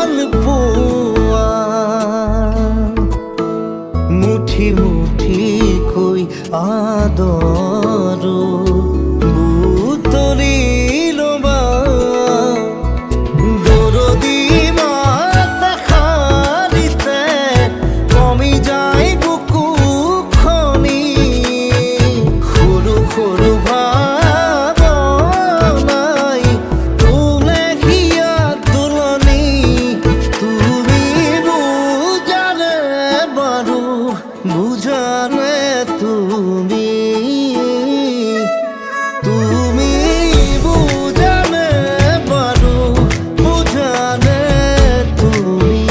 ভাল পোৱা মুঠি মুঠিকৈ আদৰো বুটলি ল'বা দৰদী মাত এষাৰিতে কমি যায় বুকুখনি সৰু সৰু ভাৱনাই তোলে হিয়া তোলনি তুমি বুজানে বাৰু বুজানে তুমি বুজানে বাৰু বুজানে তুমি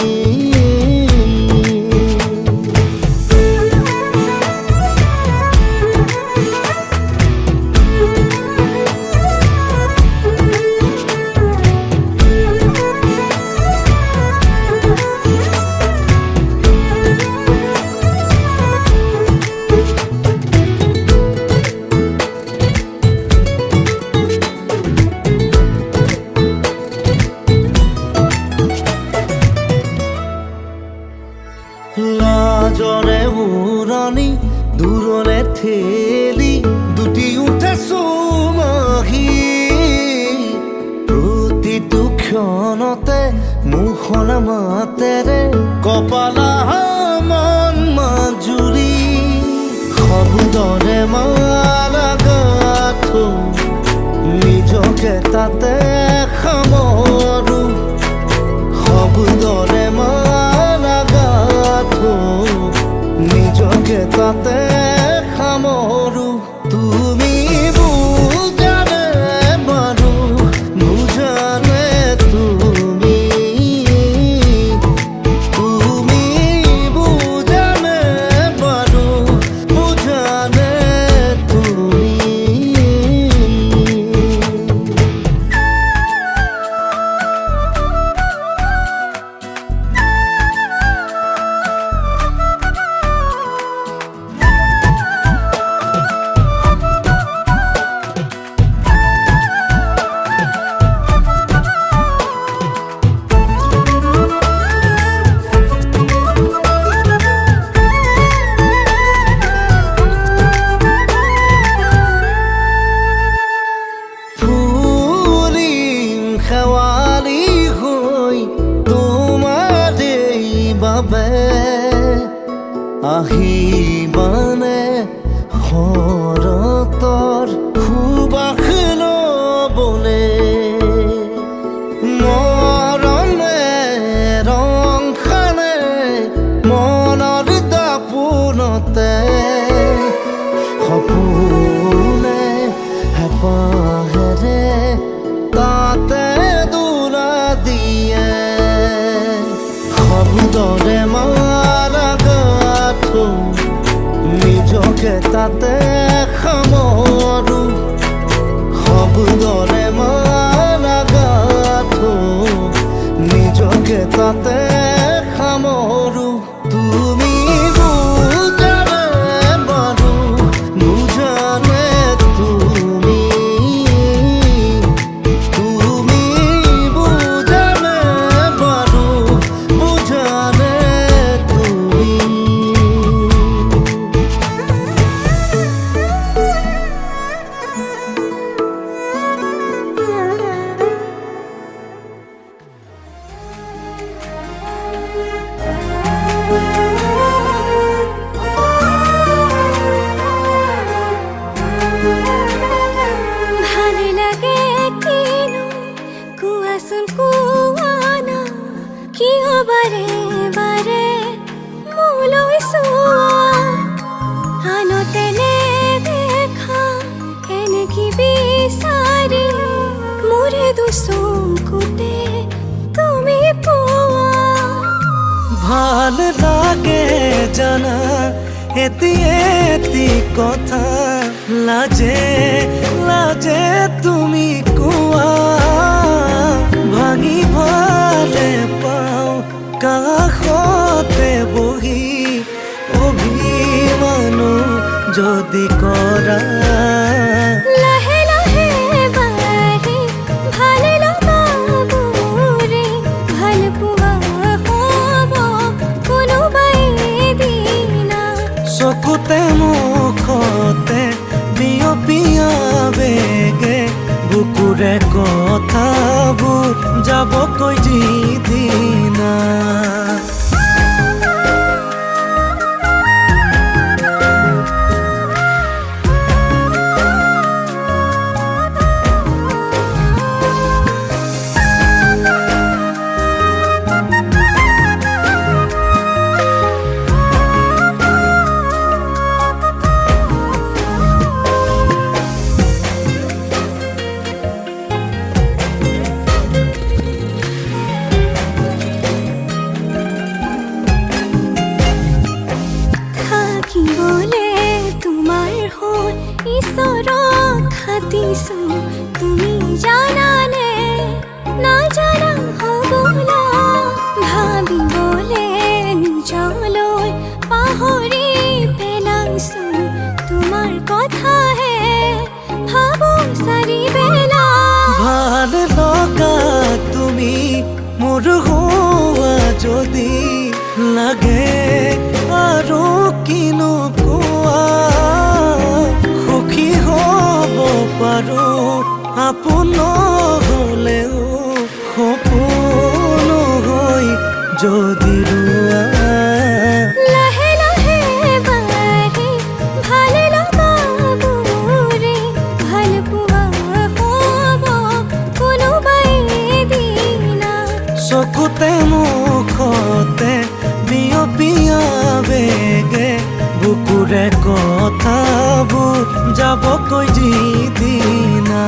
লাজৰে উৰণি দূৰলে ঠেলি দুটি উঠে চুমহি প্ৰতিটো ক্ষণতে মুখৰ মাতেৰে কপালা মন মাজুৰি শব্দৰে মালা গাথো নিজকে তাতে সামৰো শব্দৰে মালা গাথো নিজকে তাতে সামৰো তুমি বুজানে বাৰু বুজানে তুমি বুজানে বাৰু বুজানে তুমি শেৱালি হৈ তোমাৰে বাবে আহিবানে শৰতৰ সুবাস ল'বলে মৰমে ৰং সানে মনৰ দাপোনতে সপোনে হেঁপাহেৰে তাতে দোলা দিয়ে শব্দৰে মালা গাথো নিজকে তাতে সামৰো শব্দৰে মালা গাথো নিজকে তাতে সামৰো তুমি বুজানে বাৰু বুজানে তুমি বুজানে বাৰু বুজানে তুমি ভালে লাগে কিনো কোৱাচোন কোৱানা কিয় বাৰে বাৰে মোলৈ চোৱা আনতে নেদেখা এনেকি বিচাৰি মোৰে দুচকুতে তুমি পোৱা ভাল লাগে জানা এটি এটি কথা লাজে লাজে তুমি কোৱা ভাঙি ভালে পাওঁ কাষতে বহি অভিমানো যদি কৰা লাহে লাহে বাৰে ভালে লগাবোৰে ভাল পোৱা ভাবিবলে নিজলৈ পাহৰি পেলাইছো তোমাৰ কথাহে ভাবো চাৰি বেলা ভাল লগা তুমি মোৰ হোৱা যদি লাগে আৰু কিনো কোৱা সুখী হ'ব পাৰো আপোনাৰ হলেও সপোন হৈ যদি ৰোৱা লাহে লাহে বাঢ়ি ভাল লগাবোৰে ভাল পোৱা হ'ব কোনোবাই এদিনা চকুতে মুখতে বিয়পিয়া বেগে বুকুৰে কথাবোৰ যাবকৈ যিদিনা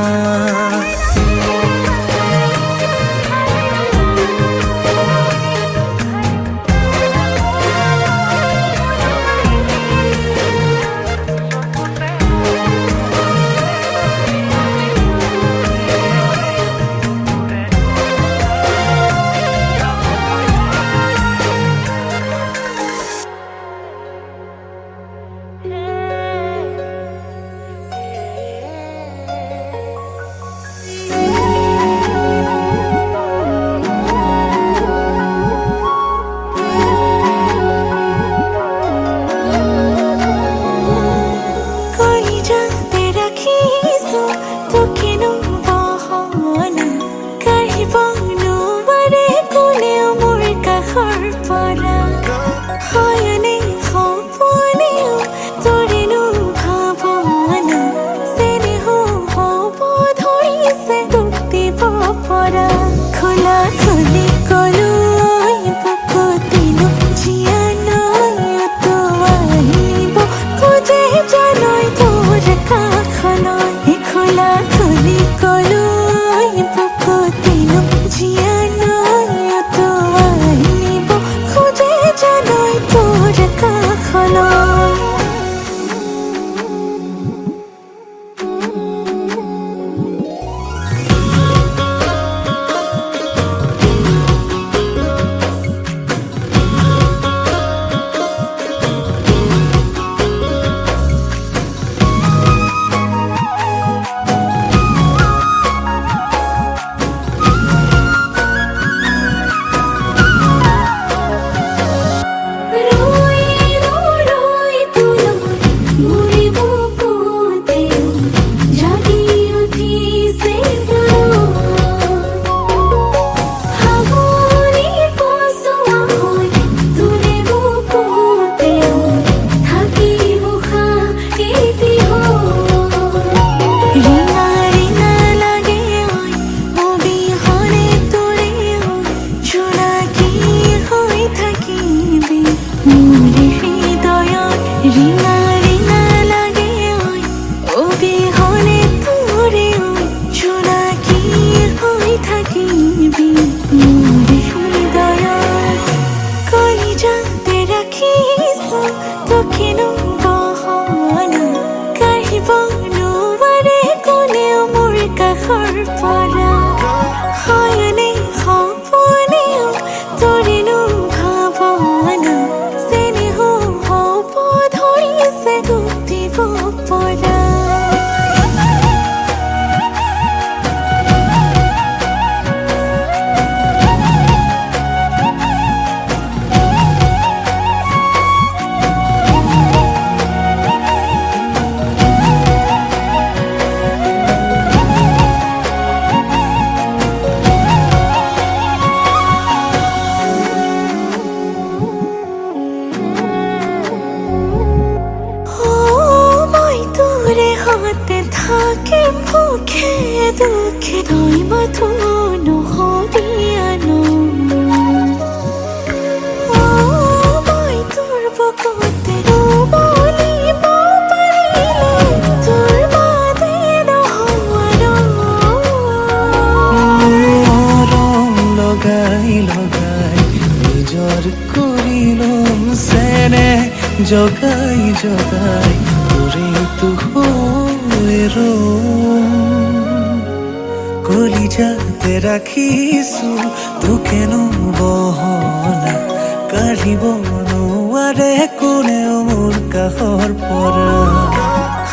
দুঃখে তুই মধু নহবিয়ানো মই তোর বুকুতে বলিব পাৰিলে তোৰ বাদে নহোৱাৰো ৰং লগাই লগাই নিজৰ কৰি লম চেনে জগাই জগাই তোৰে তো হৈ কলিজাতে ৰাখিছো তোকেনো বহলা আহিব নোৱাৰে কোনেও মোৰ কাষৰ পৰা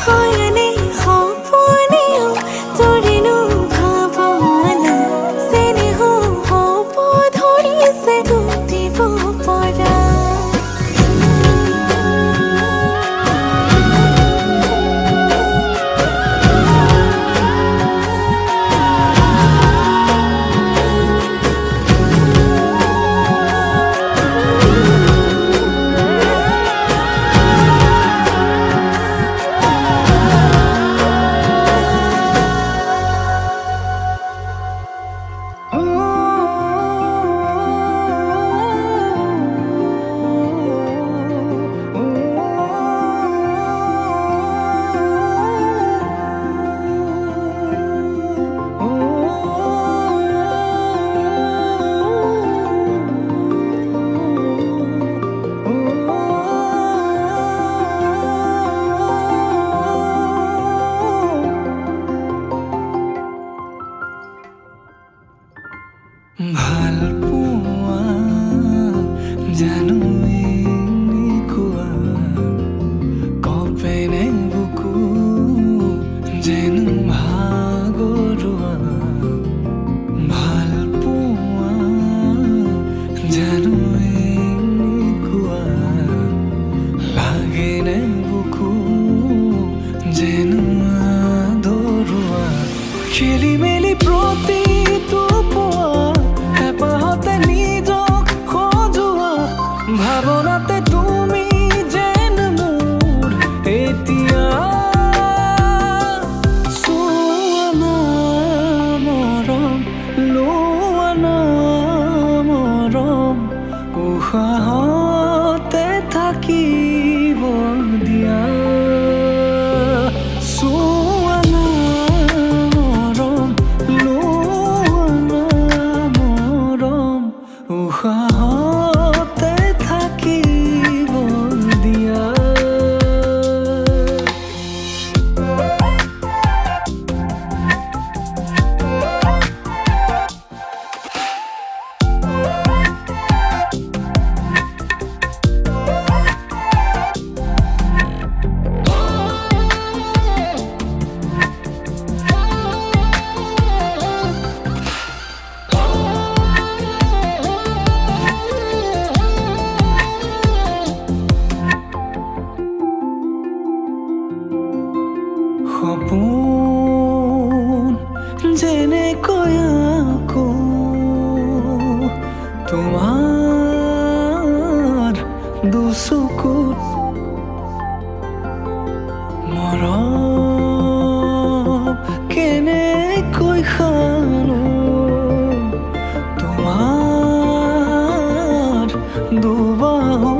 হয়নে সপোনেও তোৰেনো ভাৱনা চেনেহ হ'ব ধৰিছে দিব পৰা ভাল পোৱা জানো এনেকুৱা কপেনে বুকু যেন ভাগৰুৱা ভাল পোৱা জানো এনেকুৱা লাগেনে বুকু যেন আদৰুৱা খেলি মেলি প্ৰতিটো হেঁপাহতে নিজক সজোৱা ভাৱনাতে তুমি যেন মোৰ এতিয়া চোৱা না মৰম লোৱা না মৰম উশাহতে থাকিব দিয়া চোৱা না মৰম উশাহতে থাকিব দিয়া সপোন যেনেকৈ আকৌ তোমাৰ দুচকুত মৰম কেনেকৈ খানো তোমাৰ দুবাহু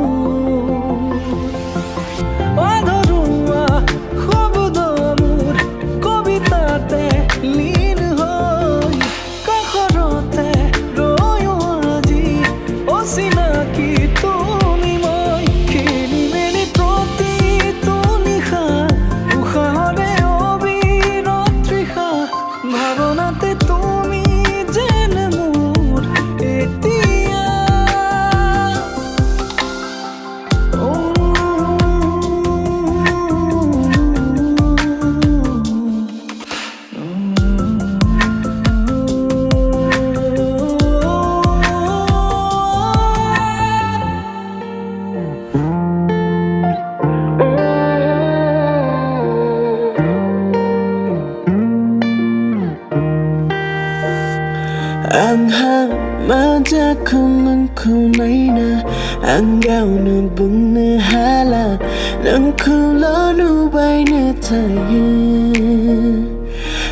Ang hamaja kung kunay na ang gauna bung nahala ng kulano bay na tayo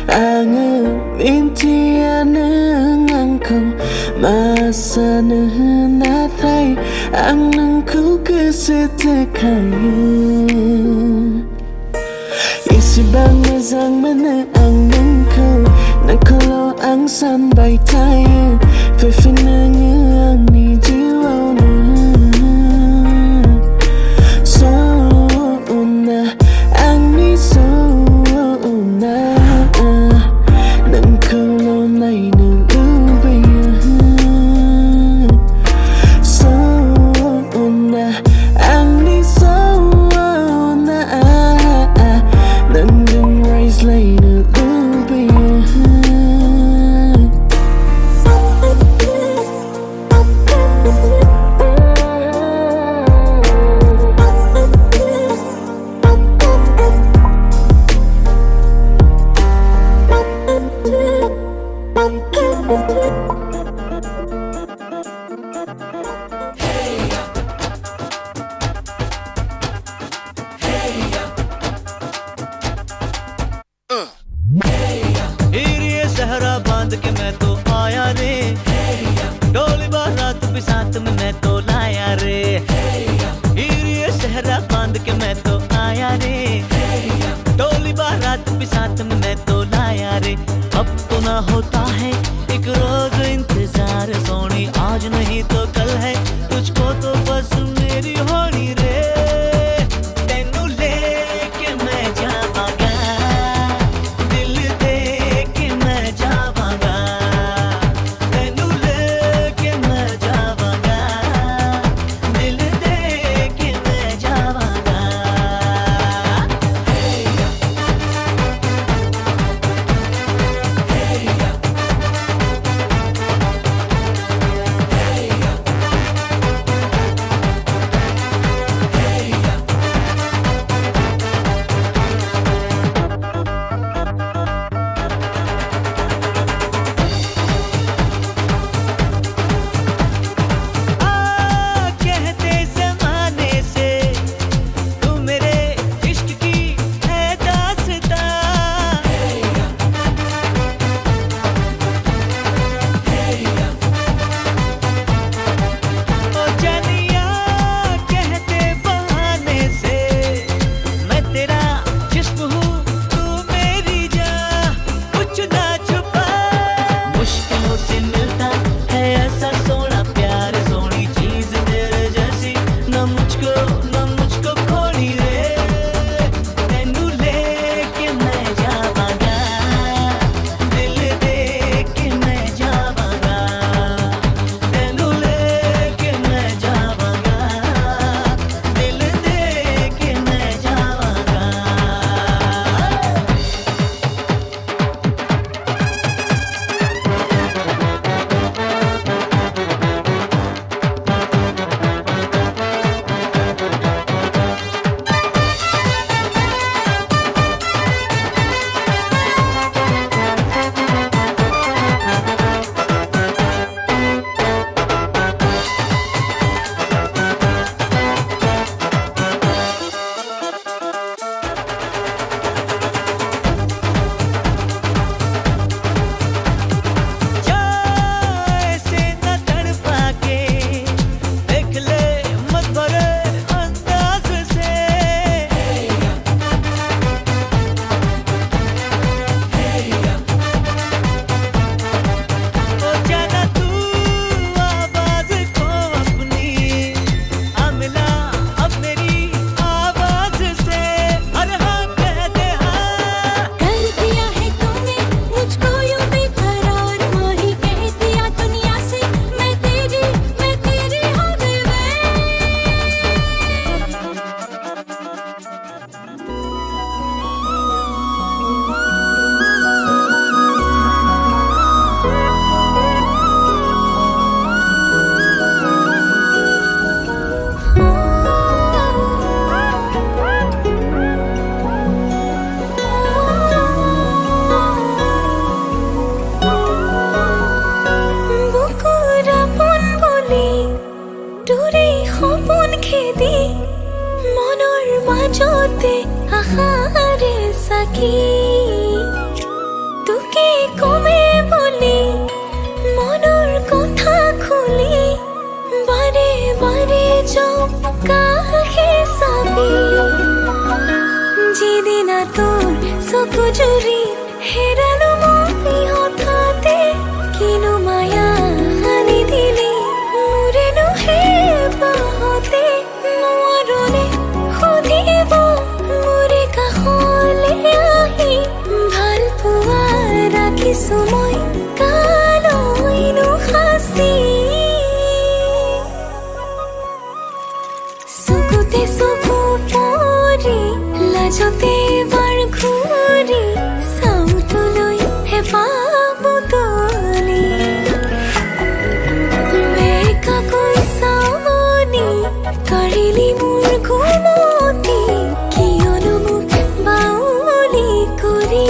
ang mintian ng angkong masanahan natay ang nangku kasita kayo isibang nasang mana ang nangku nagkalo ang sanbay tayo Fifinangan ni jiwa na So una ang ni so una Nang kalo na'y nalubay So মাজতে আশাৰে চাকি তোকে কমে বুলি মনৰ কথা খুলি বাৰে বাৰে কাষে চাবি যিদিনা তোৰ চকু জুৰি হেৰালো মই হঠাতে কিনো মায়া আনি দিলি মোৰেনো হে বাহতে নোৱাৰোনে সুধিব মোৰে কাষলে আহি ভাল পোৱা ৰাখিছো মই কালৈনো সাঁচি চকুতে চকু পৰি লাজতে বাৰ ঘূৰি চাউতলৈ হেঁপাহ বুটলি বেকাকৈ চাৱনি কাঢ়িলি মোৰ ঘুমতি কিয়নো মোক বাউলি কৰি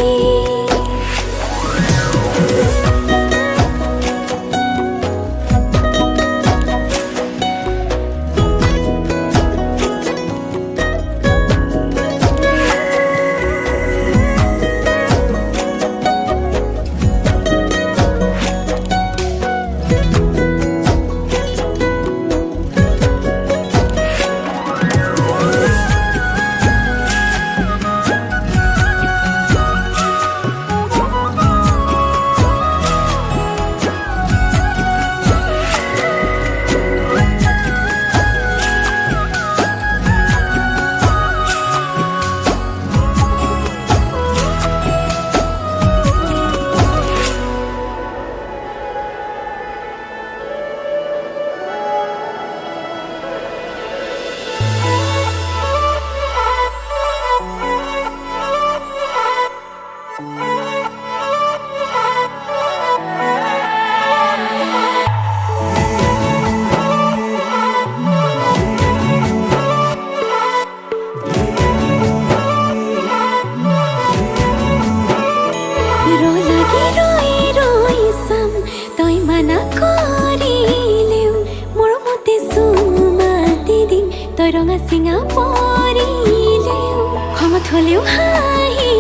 ৰঙা চিঙা পৰিলেও খমত হ'লেও হাঁহি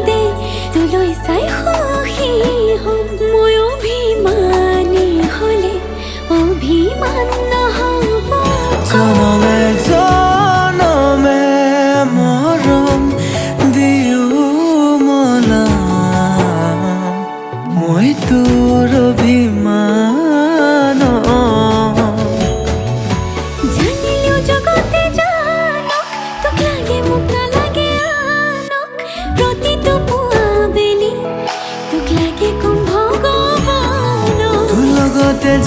দে তোলৈ চাই সুখী হ'ম মই অভিমানী হ'লে অভিমান নহ'ব জনমে জনমে মৰম দিও মলাম মই তোৰ অভিমান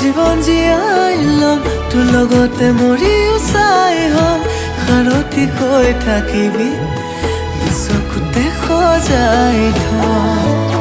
জীৱন জীয়াই ল'ম তোৰ লগতে মৰিও চাই হ'ম সাৰথি হৈ থাকিবি চকুতে সজাই থম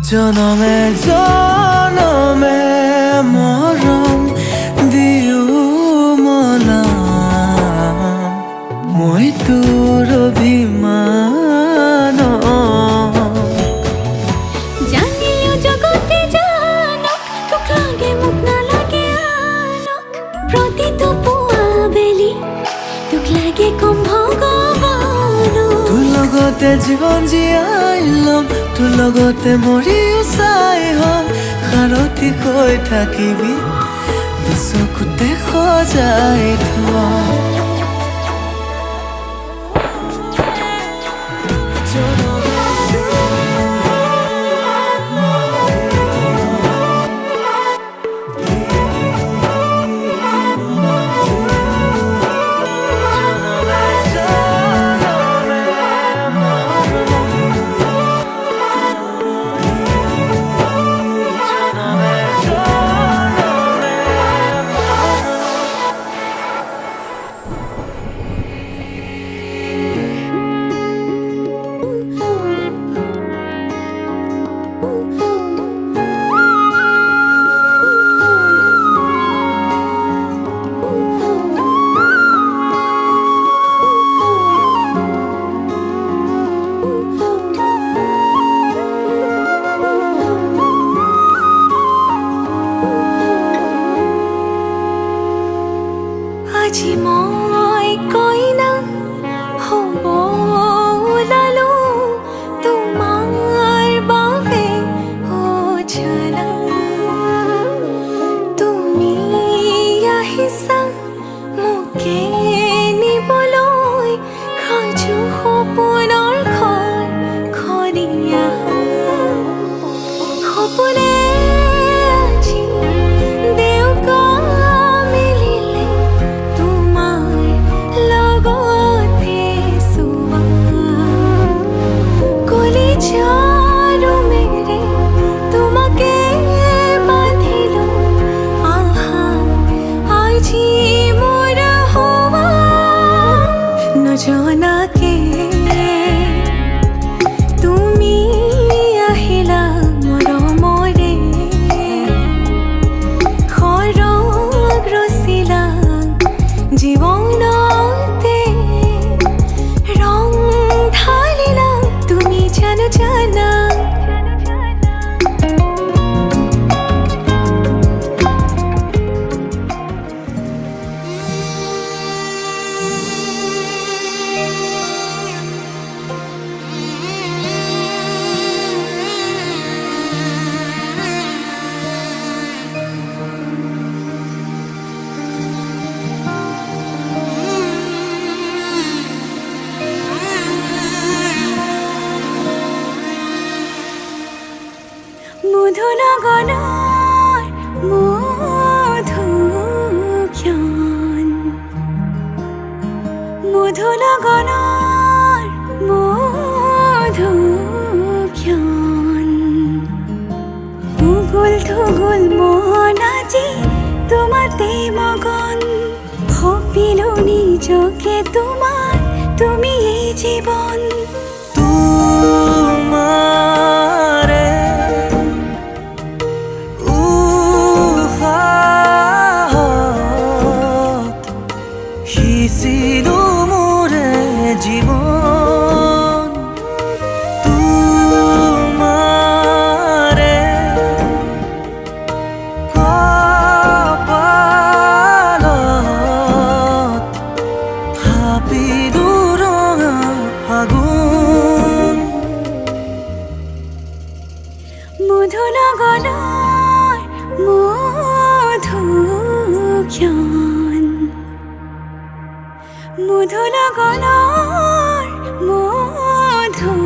জনমে জনমে মৰম দিও মলাম মই তোৰ অভিমান জানিলেও জগতে জানক তোক লাগে মোক নালাগে আনক প্ৰতিটো পুৱা বেলি তোক লাগে কম ভগৱান তোৰ লগতে জীৱন জীয়াই ল'ম তোৰ লগতে মৰিও চাই হ'ম সাৰথি হৈ থাকিবি চকুতে সজাই থম আজি মই কইনা হ'ব ওলালো তোমাৰ বাবে অ জানা তুমি আহিছা মোকে নিবলৈ সাজু সপোনৰ ঘৰ খনিয়া সপোনে আজি দেউকা মিলিলে তোমাৰ লগতে চুৱা কলিজাৰো মেৰে তোমাকে বান্ধিলো আহা আজি মোৰ হোৱা নজনাকে তুমি আহিলা মৰমৰে খৰগ ৰচিলা জীৱনতে ৰং ঢালিলা তুমি জানো জানা মধুনগনৰ মধুক্ষণ মধুনগনৰ মধুক্ষণ উগুল থুগুল মন আজি তোমাতে মগন ভাবিলো নিজকে তোমাৰ তুমি এই জীৱন তোমাৰে উশাহত সিঁচিলো মোৰে জীৱন তোমাৰে কপালত থাপিলো ৰঙা ফাগুন মধুনগৰৰ মধুক্ষণ মধুনগৰৰ মধুক্ষণ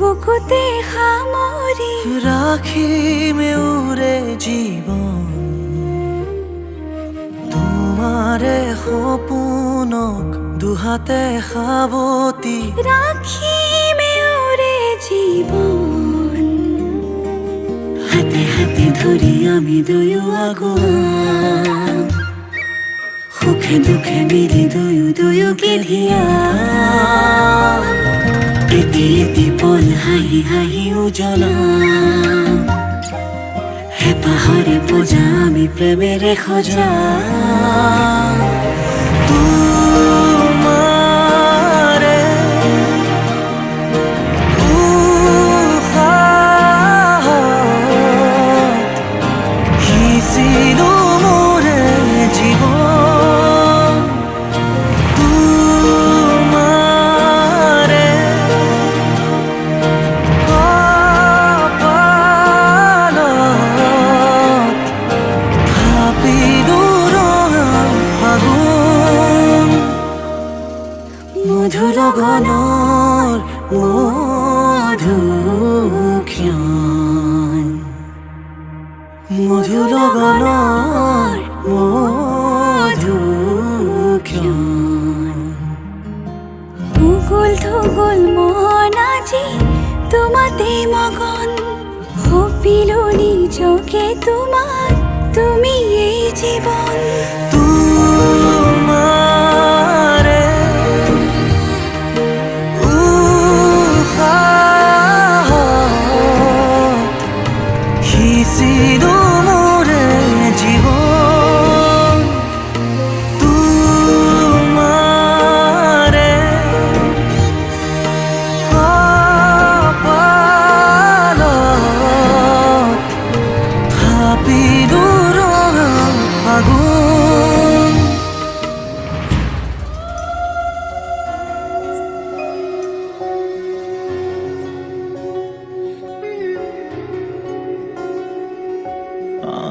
বুকুতে সামৰি ৰাখিমে উৰে জীৱন তোমাৰে সপোনক দুহাতে সাৱতি ৰাখিমে উৰে জীৱন হাতে হাতে ধৰি আমি দুয়ো আগুৱা সুখে দুখে মিলি দুয়ো দুয়োকে ধিয়া यति यति पल हाही हाही उजला हेपाहरे पूजा आमी प्रेमेरे खोजा তোমারে ছিল মোরে জীবন তোমারে কপালত থাপিলো রঙা ফাগুন মধুর গণৰ মধুক্ষণ মধুর গণৰ মধুক্ষণ উগুল থুগুল মন আজি তোমাতে মগন সপিলো নিজকে তোমাৰ তুমি এই জীৱন তোমারে ছিল মোরে জীবন তোমারে কপালত থাপিলো রঙা ফাগুন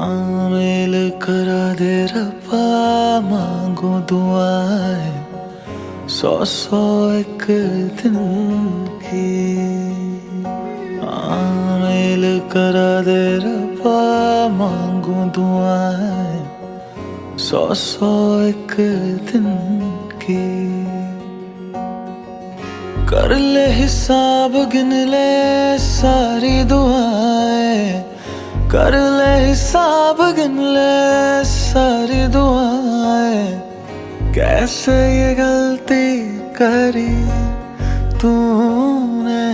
आमिल करा दे रब्बा मांगो दुआएं 100 एक दिन की आमिल करा दे रब्बा मांगो दुआएं 100 एक दिन की कर ले हिसाब गिन ले सारी दुआएं कर ले हिसाब गिन ले सारी दुआएं कैसे ये गलती करी तूने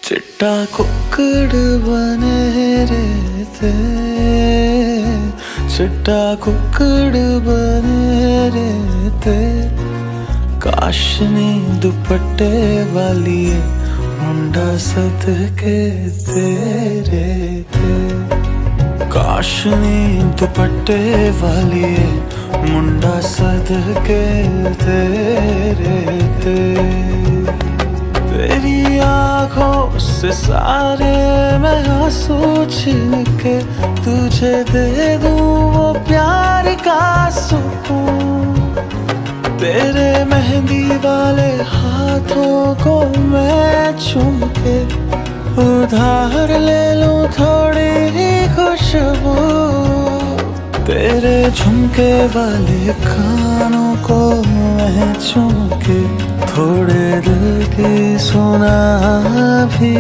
चिट्टा कुक्कड़ बने रहते चिट्टा कुक्कड़ बने रहते काशनी दुपट्टे वाली मुंडा सदके तेरे थे काशनी दुपट्टे वाली मुंडा सदके तेरे थे तेरी आँखों से सारे मैं आंसू छीन के तुझे दे दूँ वो प्यार का सुकून तेरे मेहंदी वाले हाथों को मैं चूम के उधार ले लूं थोड़ी ही खुशबू तेरे झुमके वाले कानों को मैं चूम के थोड़े दिल की सुना भी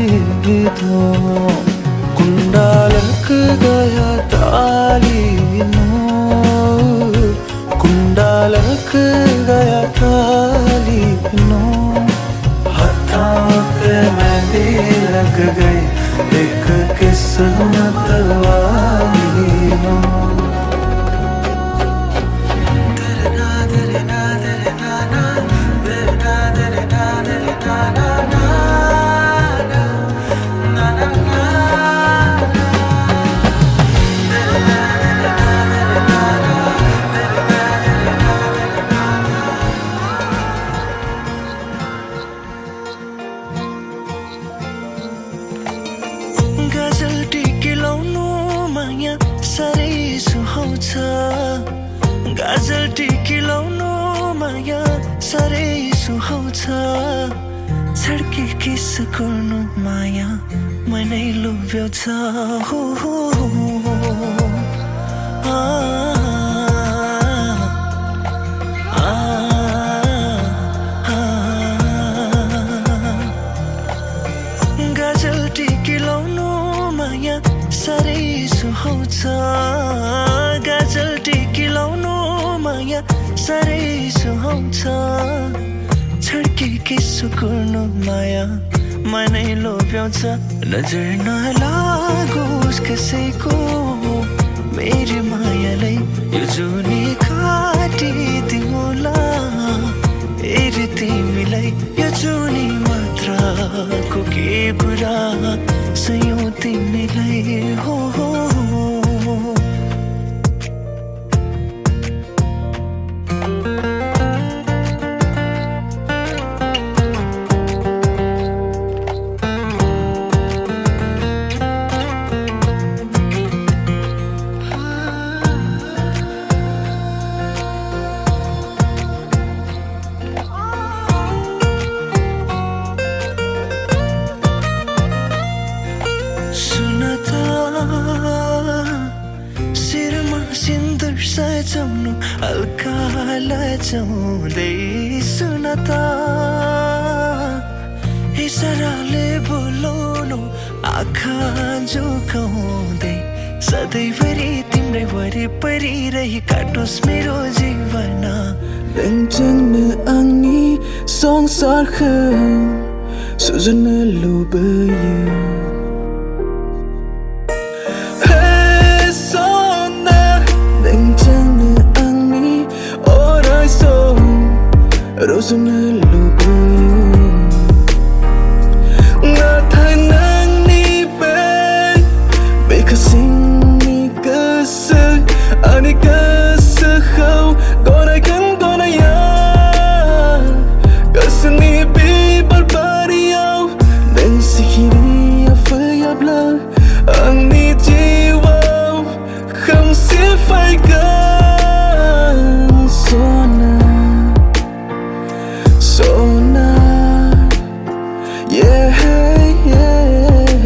दूं कुंडा लग गया ताली नूर कुंडा लग गया ताली नूर हाथों पे मेहंदी लग गई एक किस्मत वाली नूर गजल टिकी लाउनु माया साह्रै सुहाउँछ गजल टिकी लाउनु माया साह्रै सुहाउँछ छड्के किस गर्नु माया मनै लोभ्याउँछ हो हो आ गजल टिकी लाउनु माया साह्रै सुहाउँछ गजल टिकी लाउनु माया साह्रै सुहाउँछ छड्केकी सुकुर्नु माया मनै लोभ्याउँछ नजर नलागोस् कसैको मेरी मायालाई यो जुनी काटिदिउँला हेरी तिमीलाई यो जुनी मात्रको के कुरा सयौं तिमीलाई हो शिरमा सिन्दुर सजाउनु हल्का लजाउँदै सुन त इसाराले बोलाउनु आँखा झुकाउँदै सधैँभरि तिम्रै वरिपरि रही काटोस् मेरो जीवन Rencana angin songsarku Suzuna lubaya Rosuna lupayu Ngatai nang ni ben Bekasing ni kesek Ani kesehau Gona kan gona ya Keseni bibar bariau Dan sihiri apa ya bla Ani jiwa Kham sifai kan Sona Sona, yeah, yeah,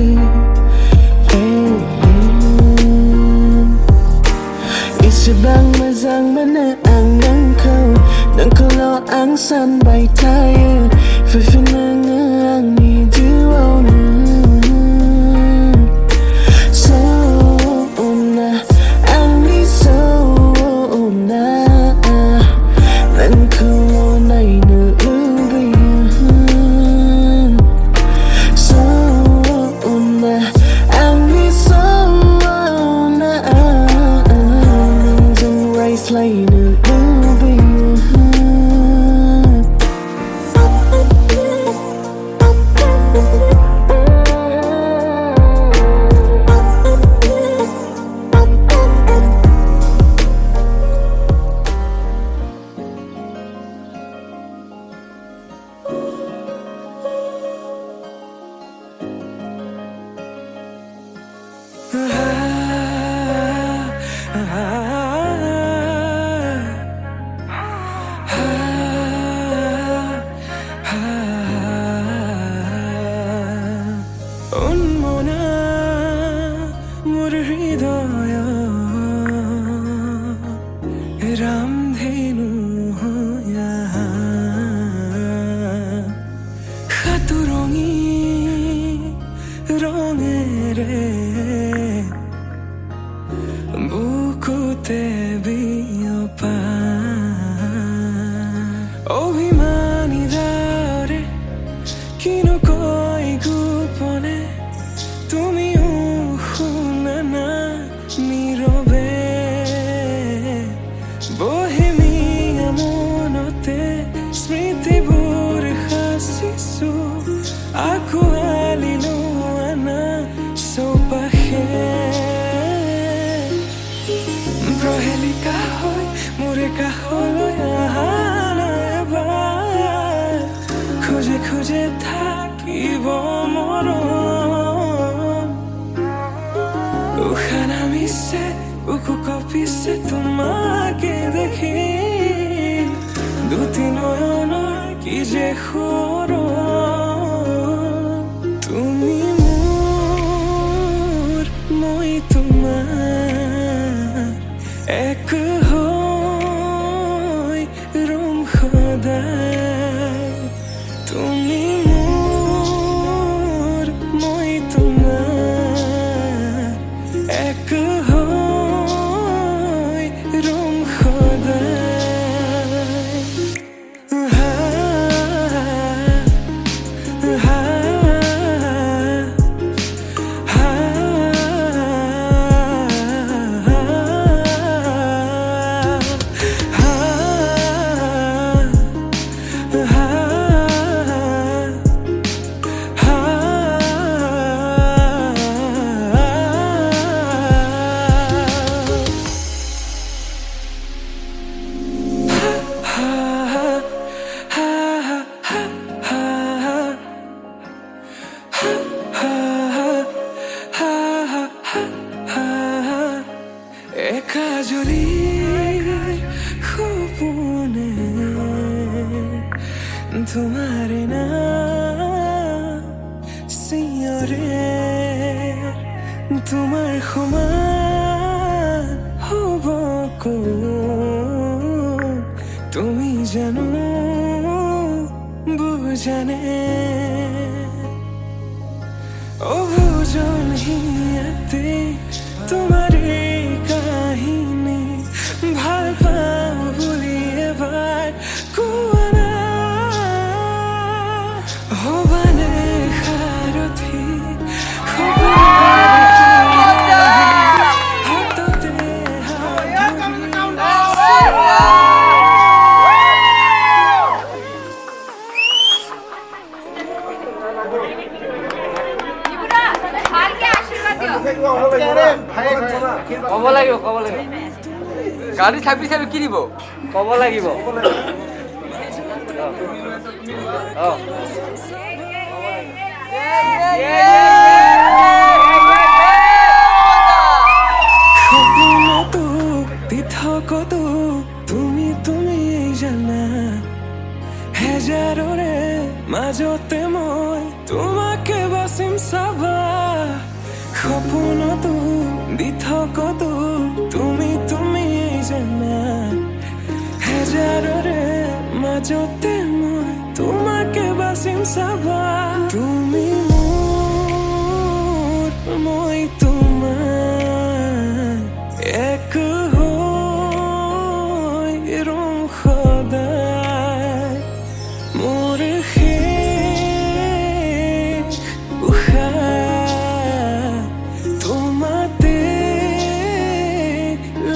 Isibang mazang mana ang nangkau lo ang sanbay tayo Fifinang ang ni duwaw na Sona, ang ni sona Nangkau lo na'y Unmona mor hridaya ramdhenu hoya khaturongi rongere bukute biopa obhimani dare kino koi gupone তুমি শুনা না নীরবে বহেমিয়া মনতে স্মৃতিবোৰ সাঁচিছো আঁকোৱালিলো আনা চৌপাশে প্ৰহেলিকা হৈ মোৰে কাষলৈ আহা এবাৰ খোজে খোজে থাকিব মৰম Ukhana mise, ukuko pise tumake dekhi Duti noyonor ki je khoro Tumi mor, moi tumar Ek hoy rum khodai Tumi mor, moi tumar Ek hoy rum khodai একা জলি গোপনে তোমার নাম সিঁয়ৰে তোমাৰ সমান হ'ব তুমি জানো বুজানে অবুজন হিয়াতে তোমাৰ এই কাহিনী ভাল পাওঁ বুলি এবাৰ কোৱা না হ'বানে সাৰথি কব লাগিব গাড়ী চাবি কি দিব কব লাগিব সপোনতো পৃথকতো তুমি তুমি জানা হেজাৰৰে মাজতে মই তোমাকে বাচিম চাবা সপোনতো পৃথকতো তুমি তুমি জানা হেজাৰৰে মাজতে মই তোমাকে বাচিম চাবা তুমি মোৰ মই তোমাৰ এক হৈ ৰম সদায় মোৰ শেষ উশাহ তোমাতে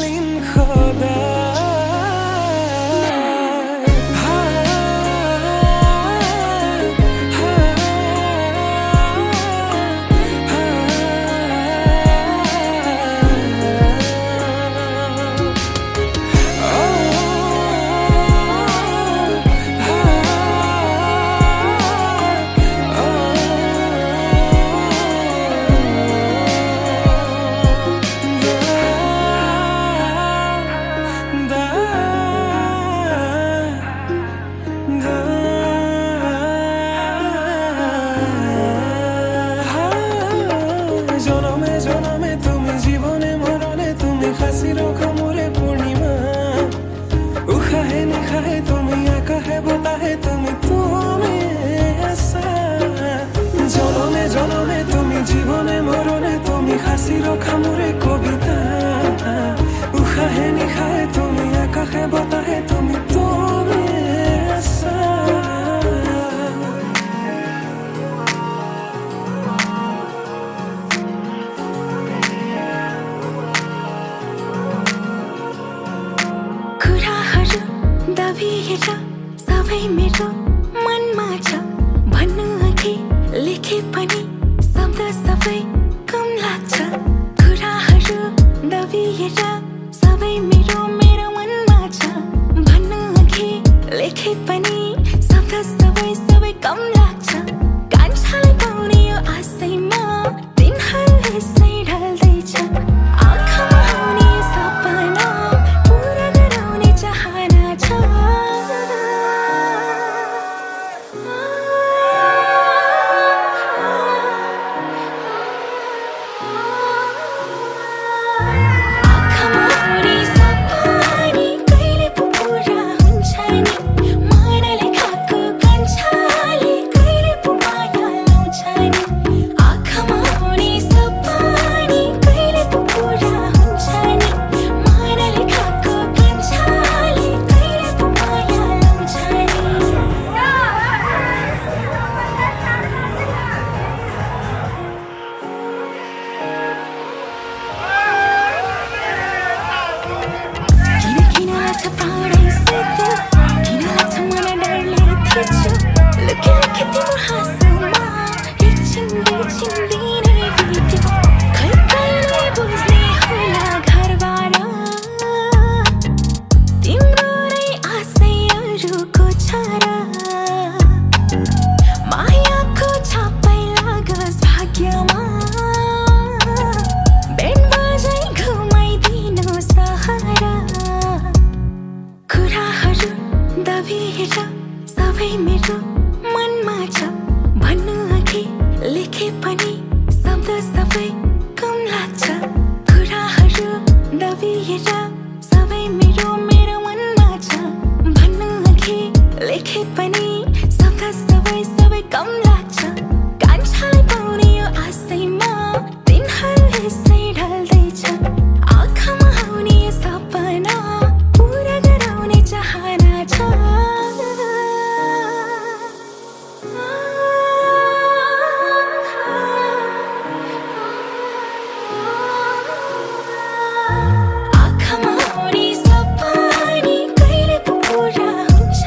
লীন সদায় জনমে জনমে তুমি জীবনে মরণে তুমি হাসি রখো মোরে পূর্ণিমা উশাহে নিশাহে তুমি আকাশে বতাহে তুমি তুমি আছা জনমে জনমে তুমি জীবনে মরণে তুমি হাসি রখা মোরে কবিতা উশাহে নিশাহে তুমি আকাশে বতাহে তুমি তুমি আছা कुराहरू दबिएर सबै मेरो मनमा छ भन्नु अघि लेखे पनि शब्द सबै कम लाग्छ कुराहरू दबिएर सबै मेरो मनमा छ भन्नु अघि लेखे पनि शब्द सबै कम लाग्छ कान्छालाई पाउने यो आशैमा दिनहरू यसै ढल्दैछ आँखामा आउने यो सपना पुरा गराउने चाहना छ आँखामा आउने सपना कहिले पो पुरा हुन्छ नि मनले खाएको कान्छाले कहिले पो माया लाउँछ नि आँखामा आउने सपना कहिले पो पुरा हुन्छ नि मनले खाएको कान्छाले कहिले पो माया लाउँछ नि किन लाग्छ प्राणैसित किन लाग्छ मलाई डरले थिच्छु लुकी लुकी तिम्रो हाँसोमा एकछिन दिनै बित्यो खै कहिले बुझ्ने होला घरबाट तिम्रो नै आशै अरूको छ र मायाको छापै लागोस् भाग्यमा बेन बजाई घुमाइदिनुहोस् बाहिर सबै मेरो मेरो मनमा छ भन्नु अघि लेखे पनि शब्द सबै सबै कम लाग्छ कान्छालाई पाउने यो आशैमा दिनहरू यसै ढल्दैछ आँखामा आउने यो सपना पुरा गराउने चाहना छ आँखामा आउने सपना कहिले पो पुरा हुन्छ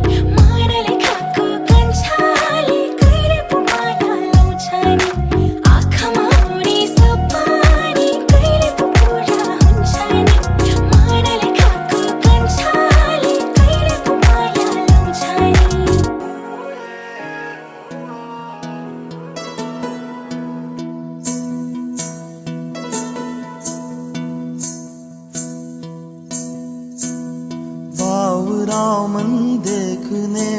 नि मानले खाएको कान्छाले कहिले पो माया लाउँछ नि आँखामा आउने सपना कहिले पो पुरा हुन्छ नि मानले खाएको कान्छाले कहिले पो माया लाउँछ नि बावरा मन देखने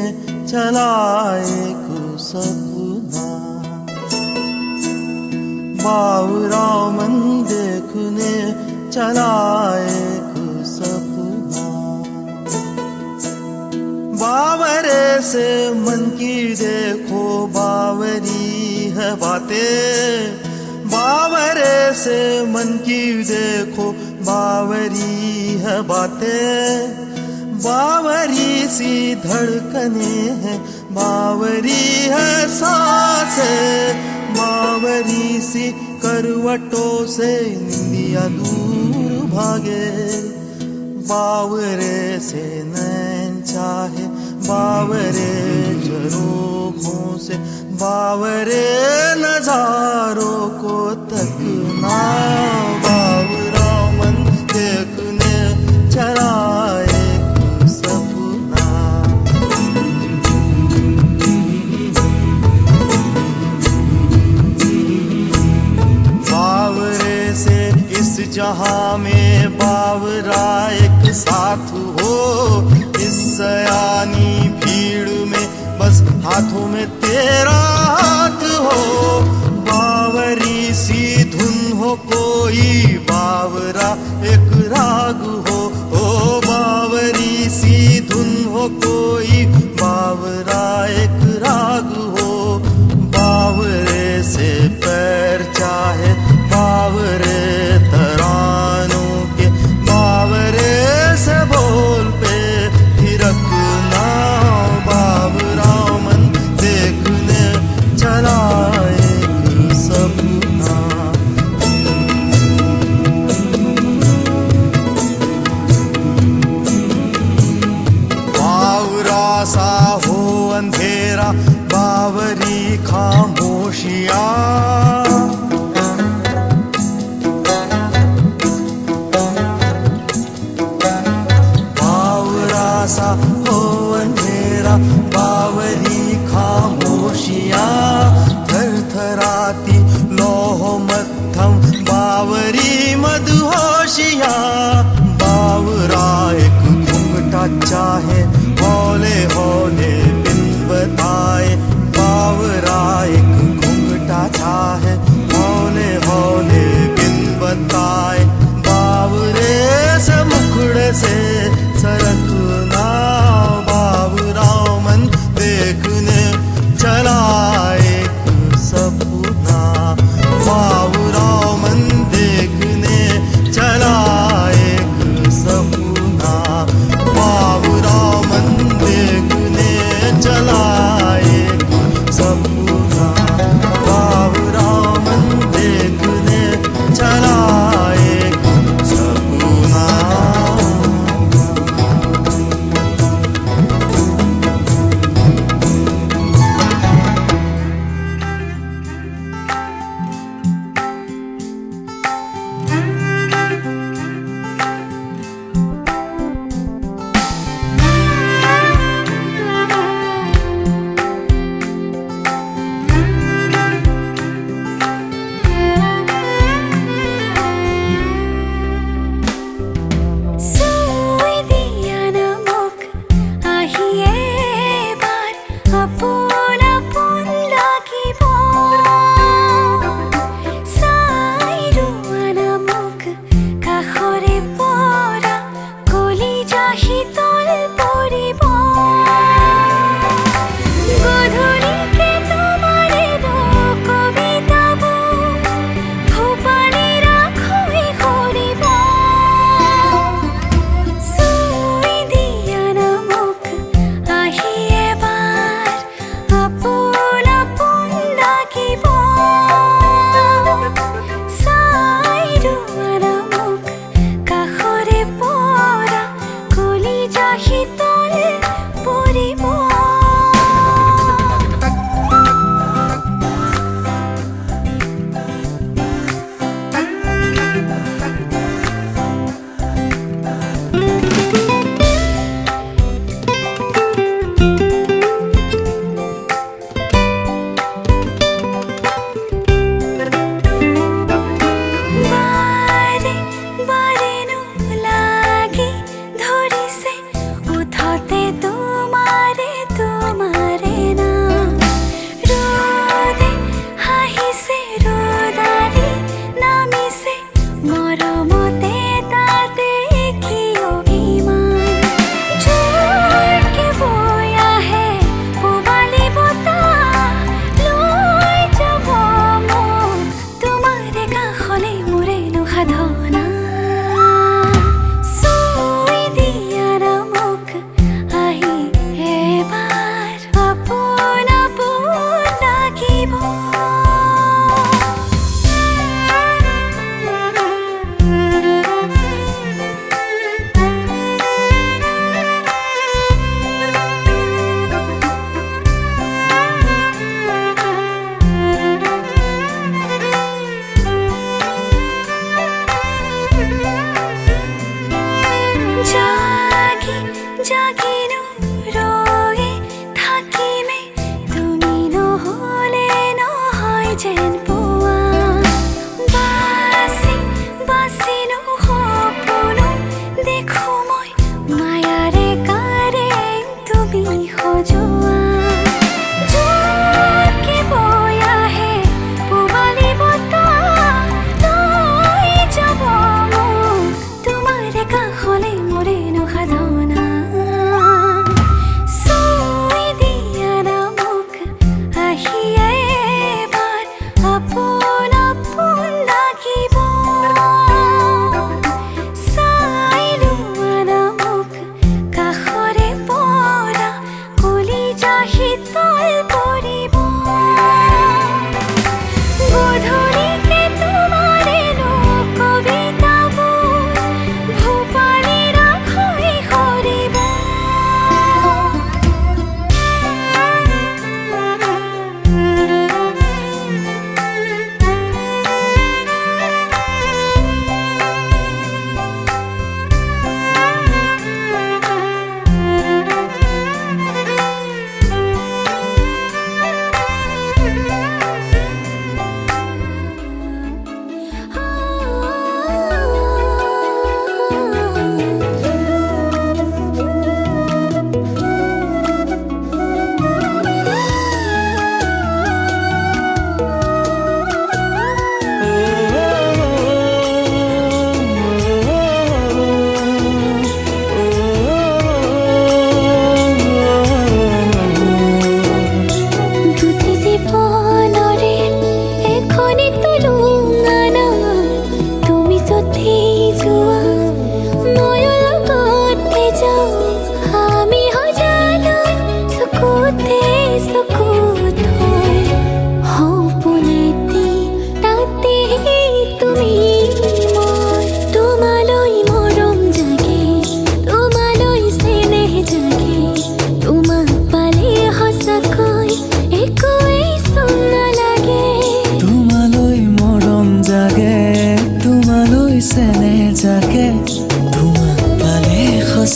चला एक सपना बावरा मन देखने चला एक सपना बावरे से मन की देखो बावरी है बातें बावरे से मन की देखो बावरी है बातें बावरी सी धड़कने हैं बावरी है सांसें बावरी सी करवटों से निंदिया दूर भागे बावरे से नैन चाहे बावरे झरोखों से बावरे नजारों को तकना बावरा मन देखने चला एक सपना बावरे से इस जहां में बावरा एक साथ हो इस सयानी भीड़ में बस हाथों में तेरा हाथ हो बावरी सी धुन हो कोई बावरा एक राग हो ओ बावरी सी धुन हो कोई बावरा एक राग हो बावरे से पैर चाहे बावरे तरानों के बावरे से बोल पे थिरकना बावरा मन देखने चला एक सपना बावरा सा हो अंधेरा बावरी खामोशियाँ सा हो अंधेरा बावरी खामोशियाँ थरथराती लोह मध्यम बावरी मदहोशियाँ बावरा एक घूंघटा चाहे हौले हौले बिन बताए बावरा एक घूंघटा चाहे हौले हौले बिन बताए बावरे से मुखड़े से सरकना बावरा मन देखने चला एक सपना बावरा मन देखने चला एक सपना बावरा मन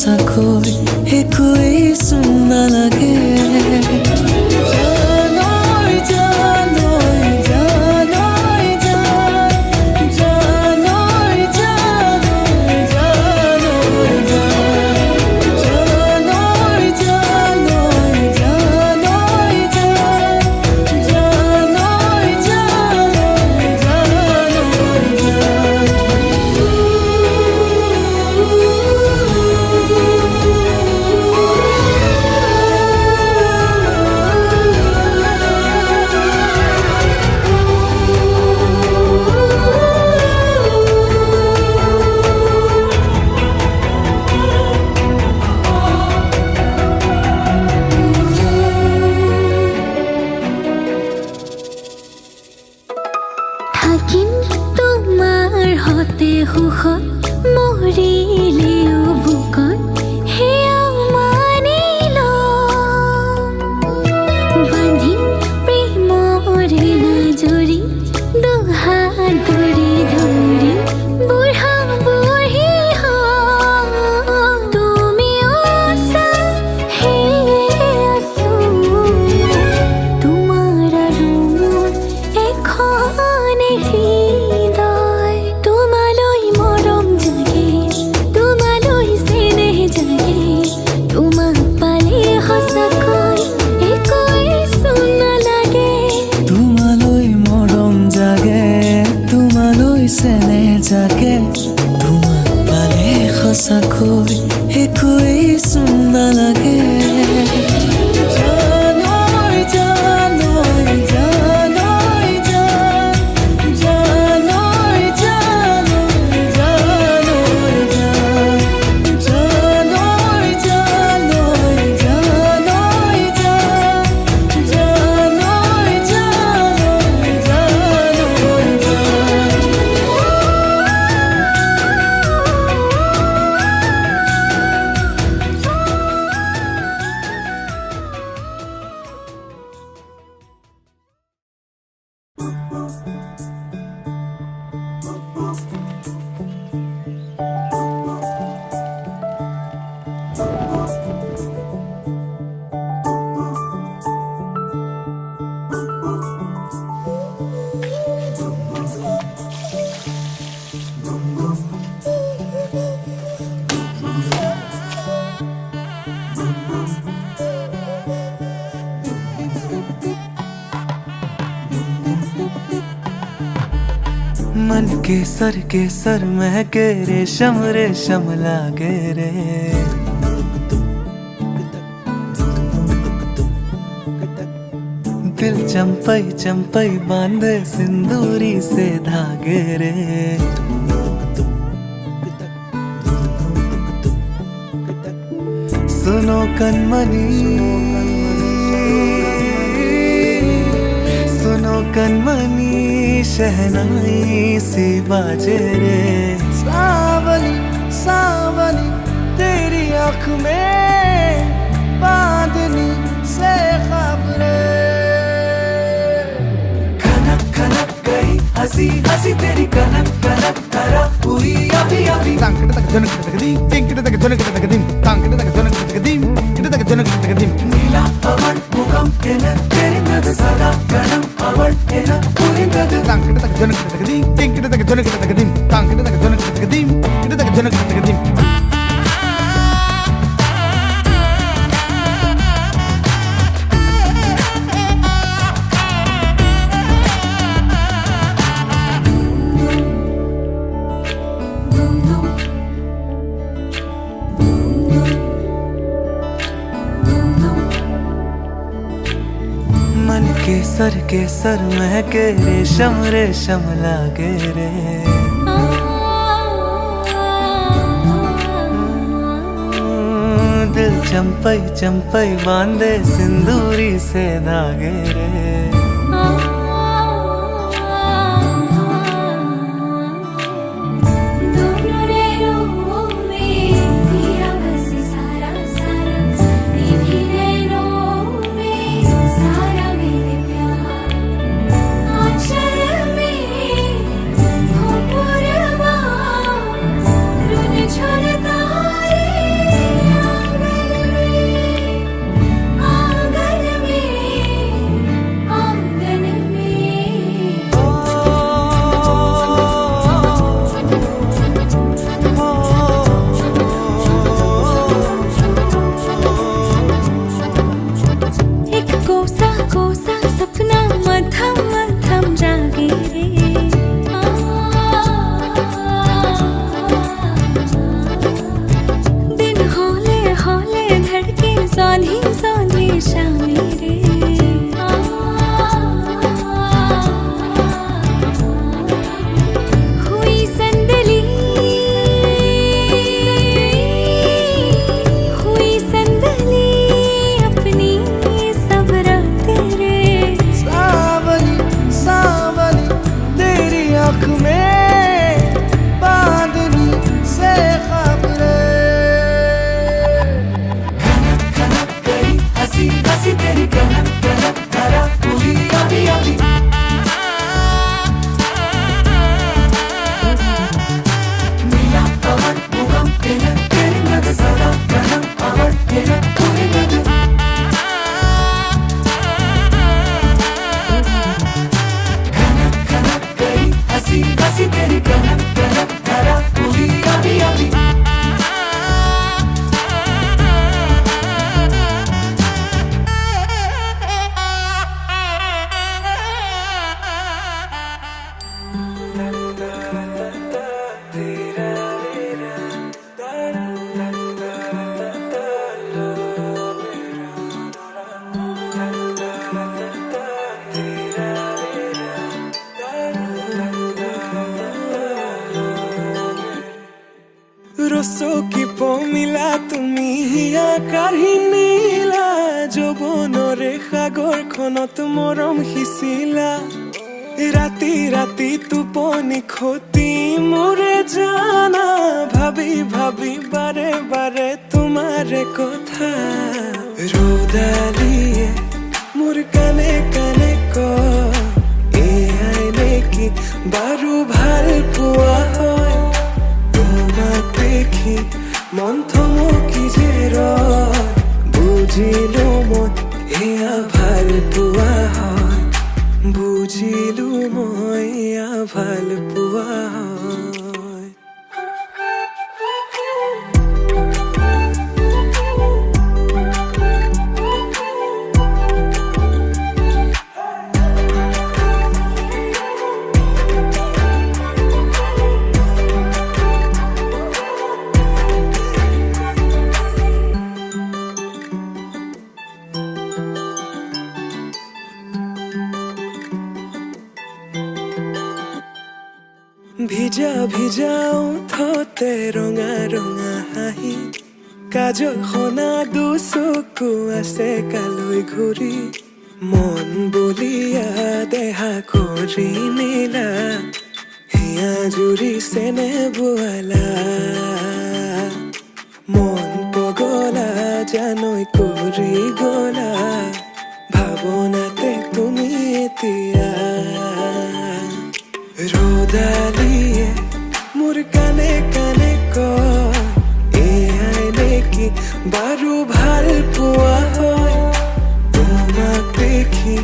सचाকৈ একোৱেই চোন নালাগে জানৈ জানৈ জানৈ জানৈ জানৈ জানৈ জানৈ জানৈ জানৈ থাকিম তোমাৰ হতে সুখত মৰিলেও বুকত সেয়াও মানি লম বান্ধিম প্ৰেমৰে নাজৰি দুহাত ধৰি ধৰি বুঢ়া বুঢ়ী হম তুমিও আছা সেয়ে আছো তোমাৰ আৰু মোৰ এখনে হৃদয় তোমালৈ মৰম জাগে তোমালৈ স্নেহ জাগে তোমাক পালে সঁচাকৈ একোৱেই চোন নালাগে তোমালৈ মৰম জাগে তোমালৈ চেনেহ জাগে তোমাক পালে সঁচাকৈ একোৱেই চোন নালাগে জানৈ জানৈ জানৈ জানৈ জানৈ জানৈ জানৈ জানৈ জানৈ मन के सर महके रेशम रेशम लागे रे दिल चंपई चंपई बांधे सिंदूरी से धागे रे सुनो कनमनी सुनो कनमनी शहनाई सी बाजे रे सावनी सावनी तेरी आँख में बांधनी से खबरे खनक खनक गई हंसी हंसी तेरी कनक कनक धरा हुई अभी अभी नीला पवन मुखम एन तेरिंगद सदा गणम अवल एन पुरिंगद मन के सर महके रेशम रेशम लागे रे दिल चंपई चंपई बांधे सिंदूरी से धागे रे नशा मेरे हुई संदली अपनी सब रातें रे सावली सावली तेरी आँख में बांधनी से ख्वाब रे कनक कनक गई हंसी हंसी तेरी कनक कनक धरा पूरी अभी अभी नीला पवन मुगम तेरिंगद सदा गणम अवळ पुरिंगद कनक कनक गई हंसी हंसी तेरी कनक कनक धरा पूरी अभी अभी রসো কি পমিলা তুমি হিয়াকাৰ নীলা যৌৱনৰে সাগৰখনত মৰম সিঁচিলা ৰাতি ৰাতি টোপনি খতি মোৰে জানা ভাবি ভাবি বাৰে বাৰে তোমাৰে কথা ৰ'দালিয়ে মোৰ কানে কানে কয় এয়াই নেকি বাৰু ভাল পোৱা হয় তোমাক দেখি মন থমকি যে ৰয় বুজিলো মই এয়া ভাল পোৱা হয় বুজিলো মই এয়া ভাল পোৱা হয় ভিজা ভিজা ওঠতে ৰঙা ৰঙা হাঁহি কাজল সনা দুচকু আছে কালৈ ঘূৰি মন বলিয়া দেহা কৰি নীলা হিয়া জুৰি চেনে বোৱালা মন পগলা জানৈ কৰি গলা ভাৱনাতে তুমি এতিয়া ৰ'দালিয়ে মোৰ কানে কানে কয় এয়াই নেকি বাৰু ভাল পোৱা হয় তোমাক দেখি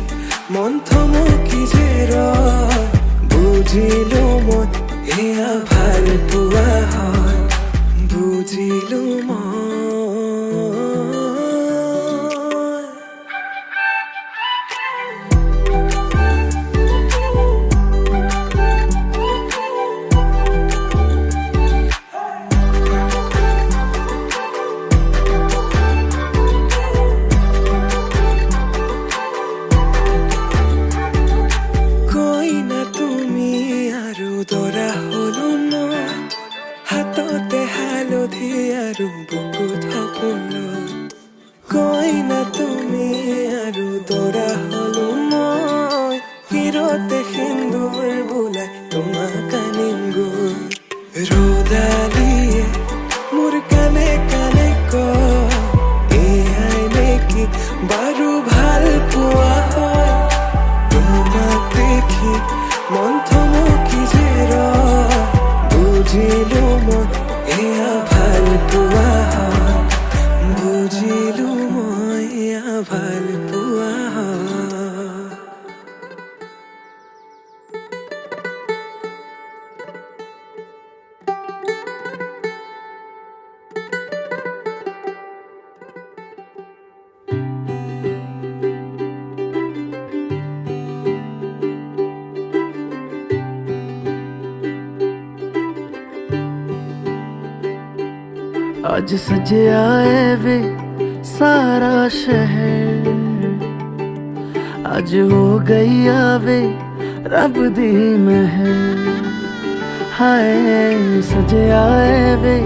মন থমকি যে ৰয় বুজিলো মই এয়া ভাল পোৱা হয় বুজিলো মই কইনা তুমি আৰু দৰা হলো মই হিৰতে সিন্দুৰ বোলাই তোমাক আনিম গৈ ৰ'দালিয়ে মোৰ কানে কানে কয় এয়াই নেকি বাৰু ভাল পোৱা হয় তোমাক দেখি মন থমকি যে ৰয় বুজিলো মই এয়া ভাল পোৱা হয় বুজিলো মই এয়া ভাল পোৱা হয় ਅੱਜ ਸਜਿਆ ਏ ਵੇ सारा शहर अज हो गई आवे रब दी महर। हाय सजे आए वे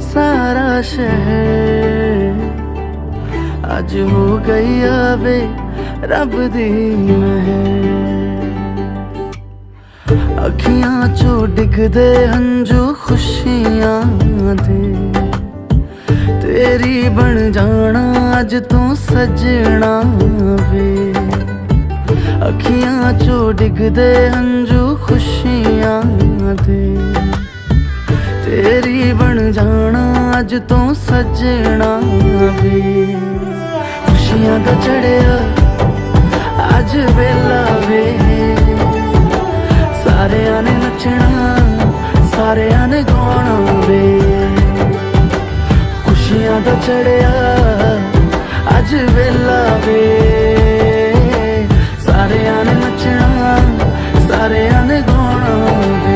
सारा शहर अज हो गई आवे रब दी महर। अखियां चो डिगदे हंजू खुशियां दे तेरी बन जाना अज तो सजना वे। अखियां चो डिगदे हंजू खुशियां दे तेरी बन जाना अज तो सजना वे। खुशियां दा चढ़िया अज वेला वे सारेयां ने नचना सारेयां ने गाना वे। खुशियां दा चढ़िया अज वेला वे सारेयां ने नचना सारेयां ने गाना वे।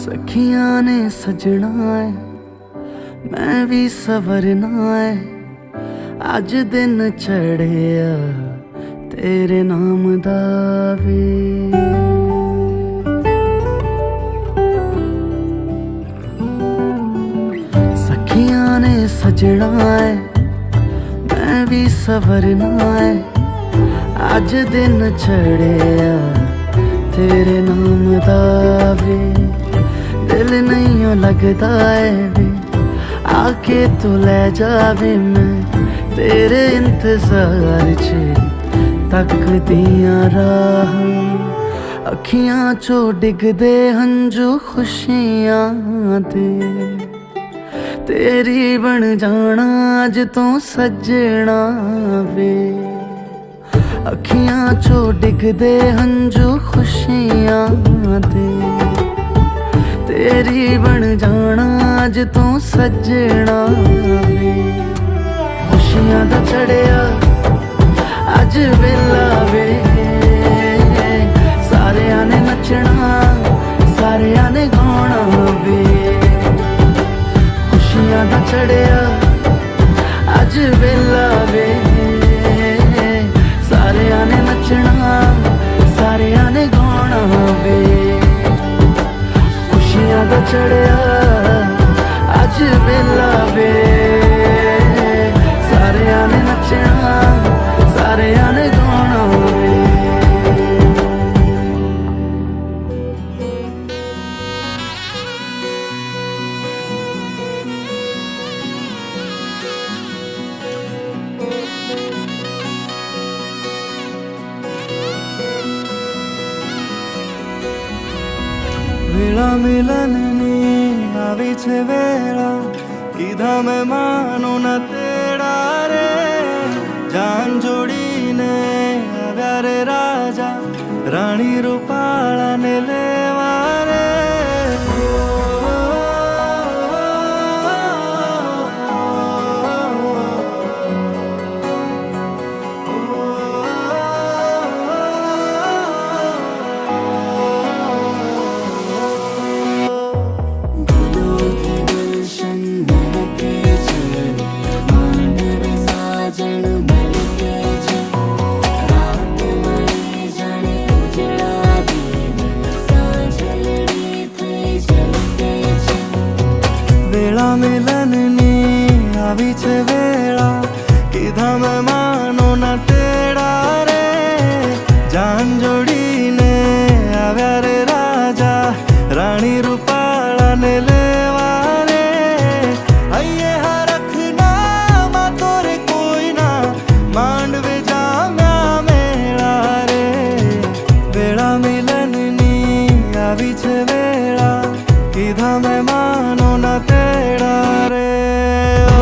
सखियां ने सजना है मैं भी सवरना है अज दिन चढ़िया तेरे नाम दा वे। सखियां ने सजना है मैं भी सवरना है अज दिन चढ़िया तेरे नाम दा वे। दिल नहीं लगता है वे आके तू ले जावे मैं तेरे इंतजार च तक दिया राह। अखियां चो डिगदे हंजू खुशियां दे तेरी बन जाना अज तो सजना वे। अखियां चो डिगदे हंजू खुशियां दे तेरी बन जाना अज तो सजना वे। खुशियां दा चढ़िया अज वेला वे सारेयां ने नचना सारेयां ने गाना वे। खुशियां दा चढ़िया अज वेला वे सारेयां ने नचना सारेयां ने गाना वे। खुशियां दा चढ़िया अज वेला वे सारेयां ने नचना सारेयां ने गाना वे। वेला मिलन नी आवी छे वेला कीधा मैं मानो न तेड़ा रे। जान जोड़ी ने आव्या रे राजा रानी रूपाला ने लेवा रे। वेला मिलन नी आवी छे वेला कीधा मैं मानो न तेड़ा रे। जान जोड़ी ने आव्या रे राजा रानी रूपाला ने लेवा रे। अये हरखना मा तोरे कोई ना मांडवे जाम्या मेला रे। वेला मिलन नी आवी छे वेला कीधा मैं मानो न तेड़ा रे। ओ,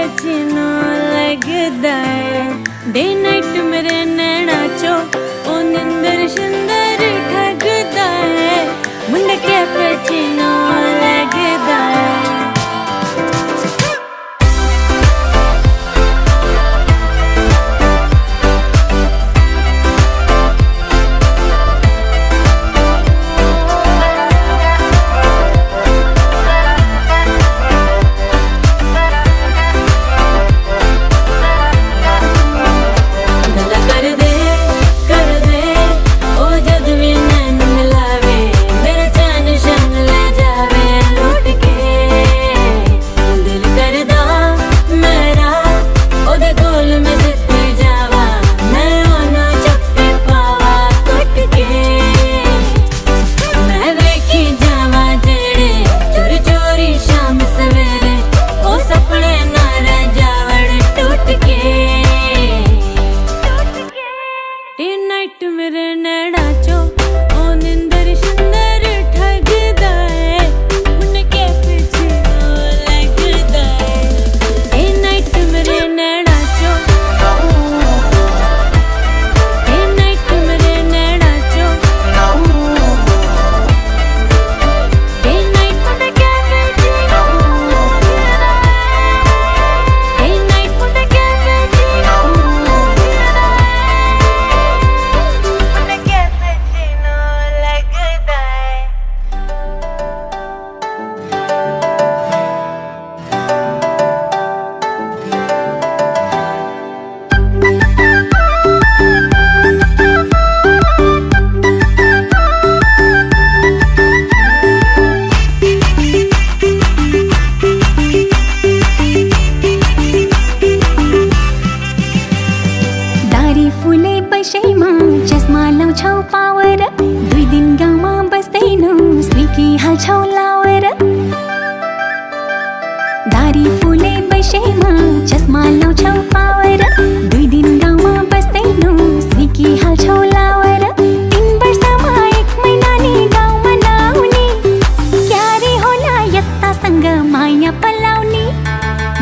पसीना लगदा है डे नाइट मेरे नैना चो ओ निंदर सुंदर ठगदा है मुंडे के पसीना लगदा है चस्मा लाउँछौ पावर 2 दिन गाउँमा बस्दैनौ स्निकी हाल्छौ लावर दारी फुले बैसैमा चस्मा लाउँछौ पावर 2 दिन गाउँमा बस्दैनौ स्निकी हाल्छौ लावर 3 वर्षमा 1 महिना नि गाउँमा नआउने क्यारे होला यस्तासँग माया पलाउने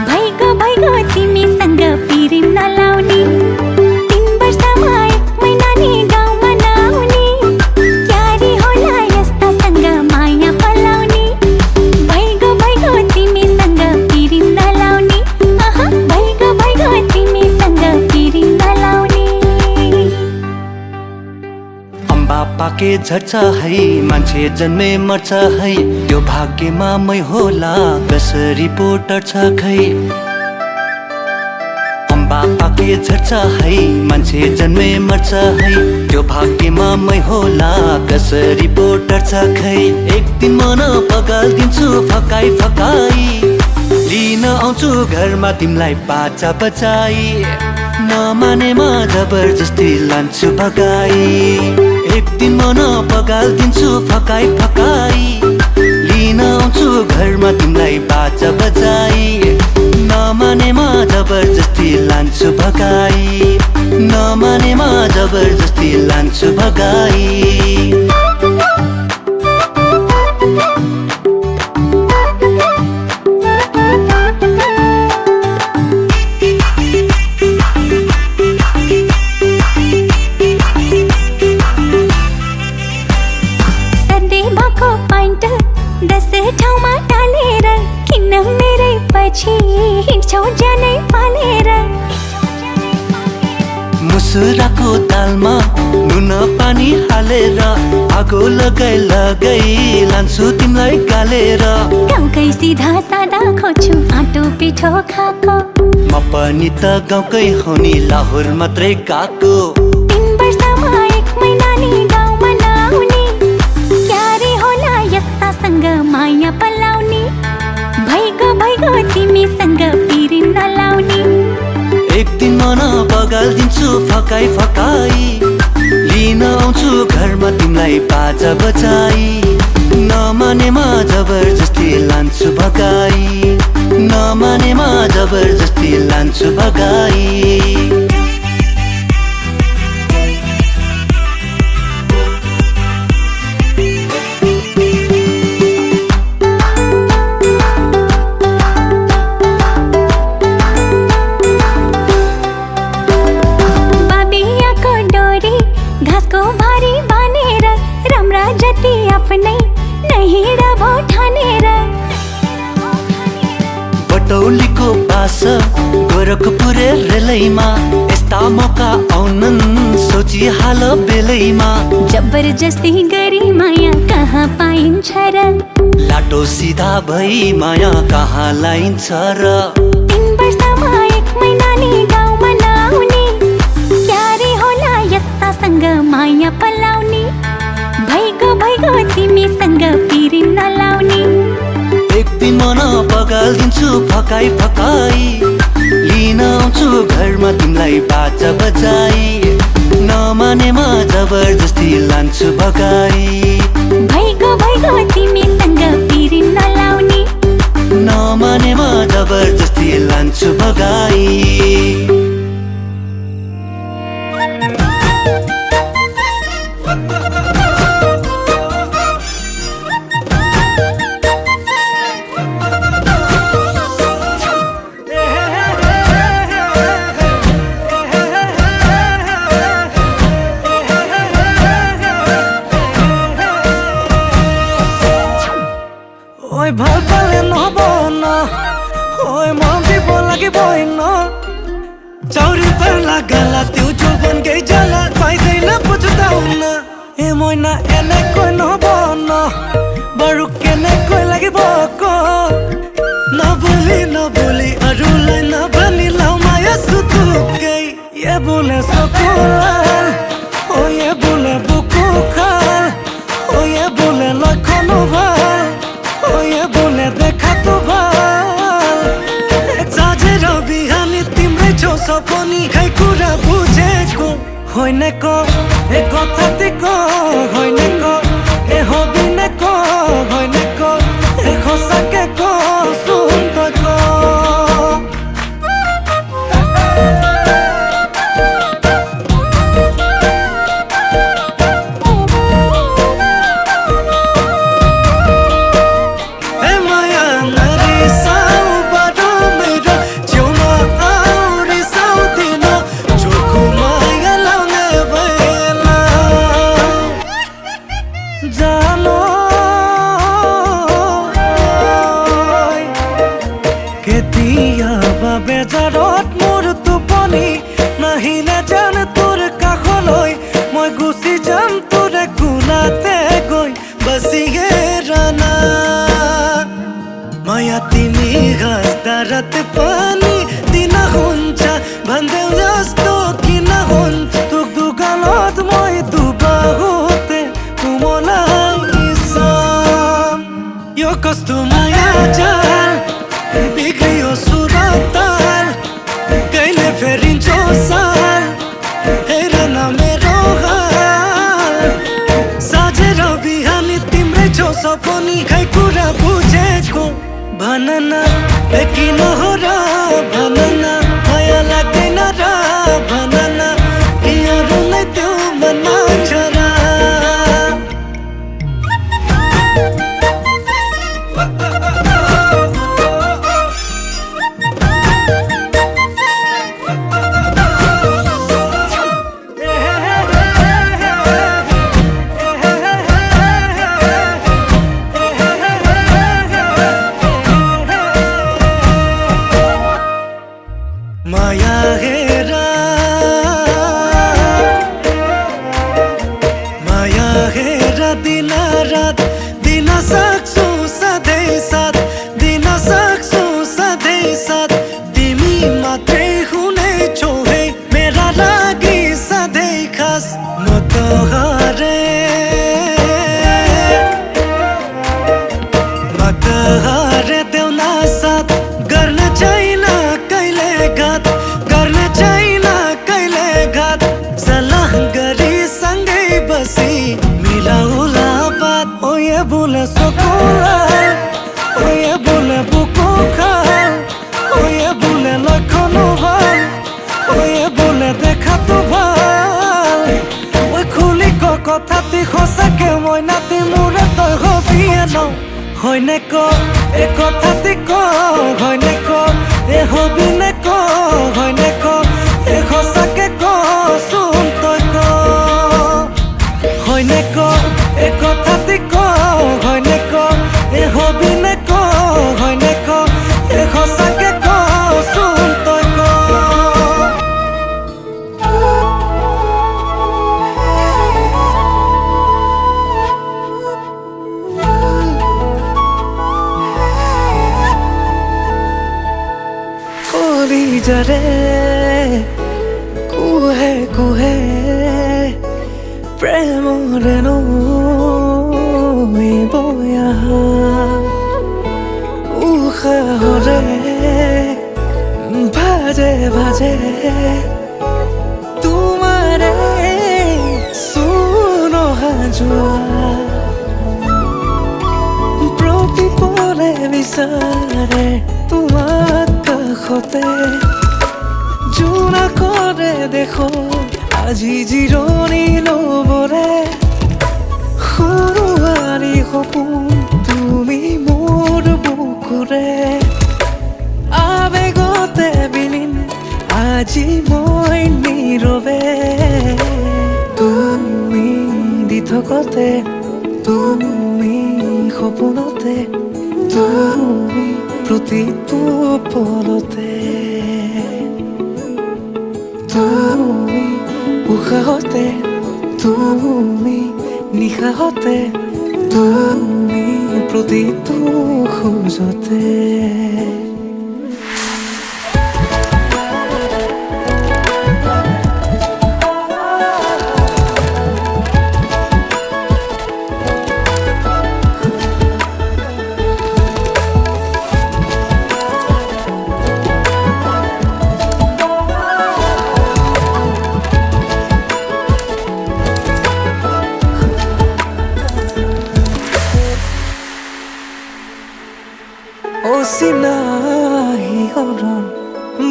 भइगो तिमीसँग पिरिम नलाउने पाके झर्छ है मान्छे जन्मे मर्छ है त्यो भाग्यमा मै होला कसरी पो टर्छ खै अम्बा पाके झर्छ है मान्छे जन्मे मर्छ है त्यो भाग्यमा मै होला कसरी पो टर्छ खै एक दिन मन पगाल्दिन्छु फकाई फकाई लिन आउँछु घरमा तिमीलाई बाचा बचाई नमानेमा जबरजस्ती लान्छु भगाई एक दिन मन पगाल्दिन्छु फकाई फकाई लिन आउँछु घरमा तिमीलाई बाजा बजाई नमानेमा जबरजस्ती लान्छु भगाई नमानेमा जबरजस्ती लान्छु भगाई ठाउँमा टालेर किन मेरै पछि हिँड्छौ ज्यानै फालेर मुसुराको दालमा नुन पानी हालेर आगो लगाई लगाई लान्छु तिमीलाई गालेर गाउँकै सिधा सादा खोज्छु आँटो पिठो खाको म पनि त गाउँकै हो नि लाहोर मात्रै गएको 3 वर्षमा 1 महिना नि गाउँमा नआउने क्यारे होला यस्तासँग माया पलाउने भइगो तिमीसँग पिरिम नलाउने एक दिन मन पगाल्दिन्छु फकाई फकाई लिन आउँछु घरमा तिमीलाई बाजा बजाई नमानेमा जबरजस्ती लान्छु भगाई नमानेमा जबरजस्ती लान्छु भगाई बटौलीको बास गोरखपुर रेलैमा यस्ता मौका आउनन् सोचिहाल बेलैमा जबरजस्ती गरी माया कहाँ पाइन्छ र लाटो सिधा भई माया कहाँ लाइन्छ र 3 वर्षमा 1 महिना नि गाउँमा नआउने क्यारे होला यस्तासँग माया पलाउने भइगो तिमीसँग पिरिम नलाउने एक दिन मन पगालिदिन्छु फकाई फकाई लिन आउँछु घरमा तिमीलाई बाजा बजाई नमानेमा जबरजस्ती लान्छु भगाई भइगो तिमीसँग पिरिम नलाउने नमानेमा जबरजस्ती लान्छु भगाई Oi ভাল পালে নহব ন oi মন দিব লাগিব ন চাউৰি পালা গালা তেও যৌবন গৈ জ্বালা পাইदैन পছতাউন এ মইনা এনেকৈ নহব ন বাৰু কেনেকৈ লাগিব ক নবলি আৰুলাই নাভানি লাও মায়া সুতুকৈ এ বোলে চকুলাল oi এ বোলে বুকু খাল oi এ বোলে লক্ষণ ভাল ओए बोले देखा तो भाल जाजेर बिहानी तिम्रै छौ सपनी खै कुरा बुझेको होइन क ए कथा तिको होइन क ए हबिने क होइन क ए खसाके क सुन त क বেজাৰত মোৰ টোপনি নাহিলে জান তোৰ কাষলৈ মই গুচি যাম তোৰ কোলাতে গৈ বসিয়ে ৰানা মায়া তিনি গাছদাৰত পানী দিন हुन्छ भन्देउ जस्तो किन हुन्छ তোক দুগালত মই দুবাহুতে কোমলাই চাম यो कस्तो माया जाल बिग्रियो सुरताल कहिले फेरिन्छौ साल हेर न मेरो हाल साझेर बिहानी तिम्रै छौ सपनी खै कुरा बुझेको भन न किन हो र भन न माया लाग्दैन र भन न कि अरूलाई त्यो मनमा छ र माया हेरा दिन रात दिन सक्छु सधैँ साथ दिन सक्छु सधैँ साथ तिमी मात्रै हुने छौ है मेरा लागि सधैँ खास म त हारे देउन साथ गर्न छैन कहिले घात गर्न छैन कहिले घात सल्लाह गरी सँगै बसी मिलाउला बात ओ ये बोले सकुलाल ओ ये बोले बुकु खाल ओ ये बोले लक्षण ভাল ओ ये बोले দেখা তো ভাল ওই খুলি কথাটি সঁচাকে মই নাতি মোৰে তই হবিয়ে ন হয়নে ক এ কথাটি ক হয়নে ক এ হবিনে ক হয়নে ক এ সঁচাকে ক শুন তই ক হয়নে ক এ কথাটি ক হয়নে ক এ হবিনে ক হয়নে ক এ সঁচাকে চলি যারে কুহে কুহে প্রেমরে নৈ বয়া উশাহরে ভাজে ভাজে তোমারে চূণ অহা যোৱা প্ৰতিপলে বিচাৰে তোমাক কাষতে জোনাকৰে দেখো আজি জিৰণি ল'বৰে সৰুৱাৰী সপোন তুমি মোৰ বুকুৰে আবেগতে বিলীন আজি মই নীৰৱে তুমি দি থকতে তুমি সপোনতে তুমি প্ৰতিটো পলতে তুমি উশাহতে তুমি নিশাহতে তুমি প্ৰতিটো খোজতে অচিনাহি হৰণ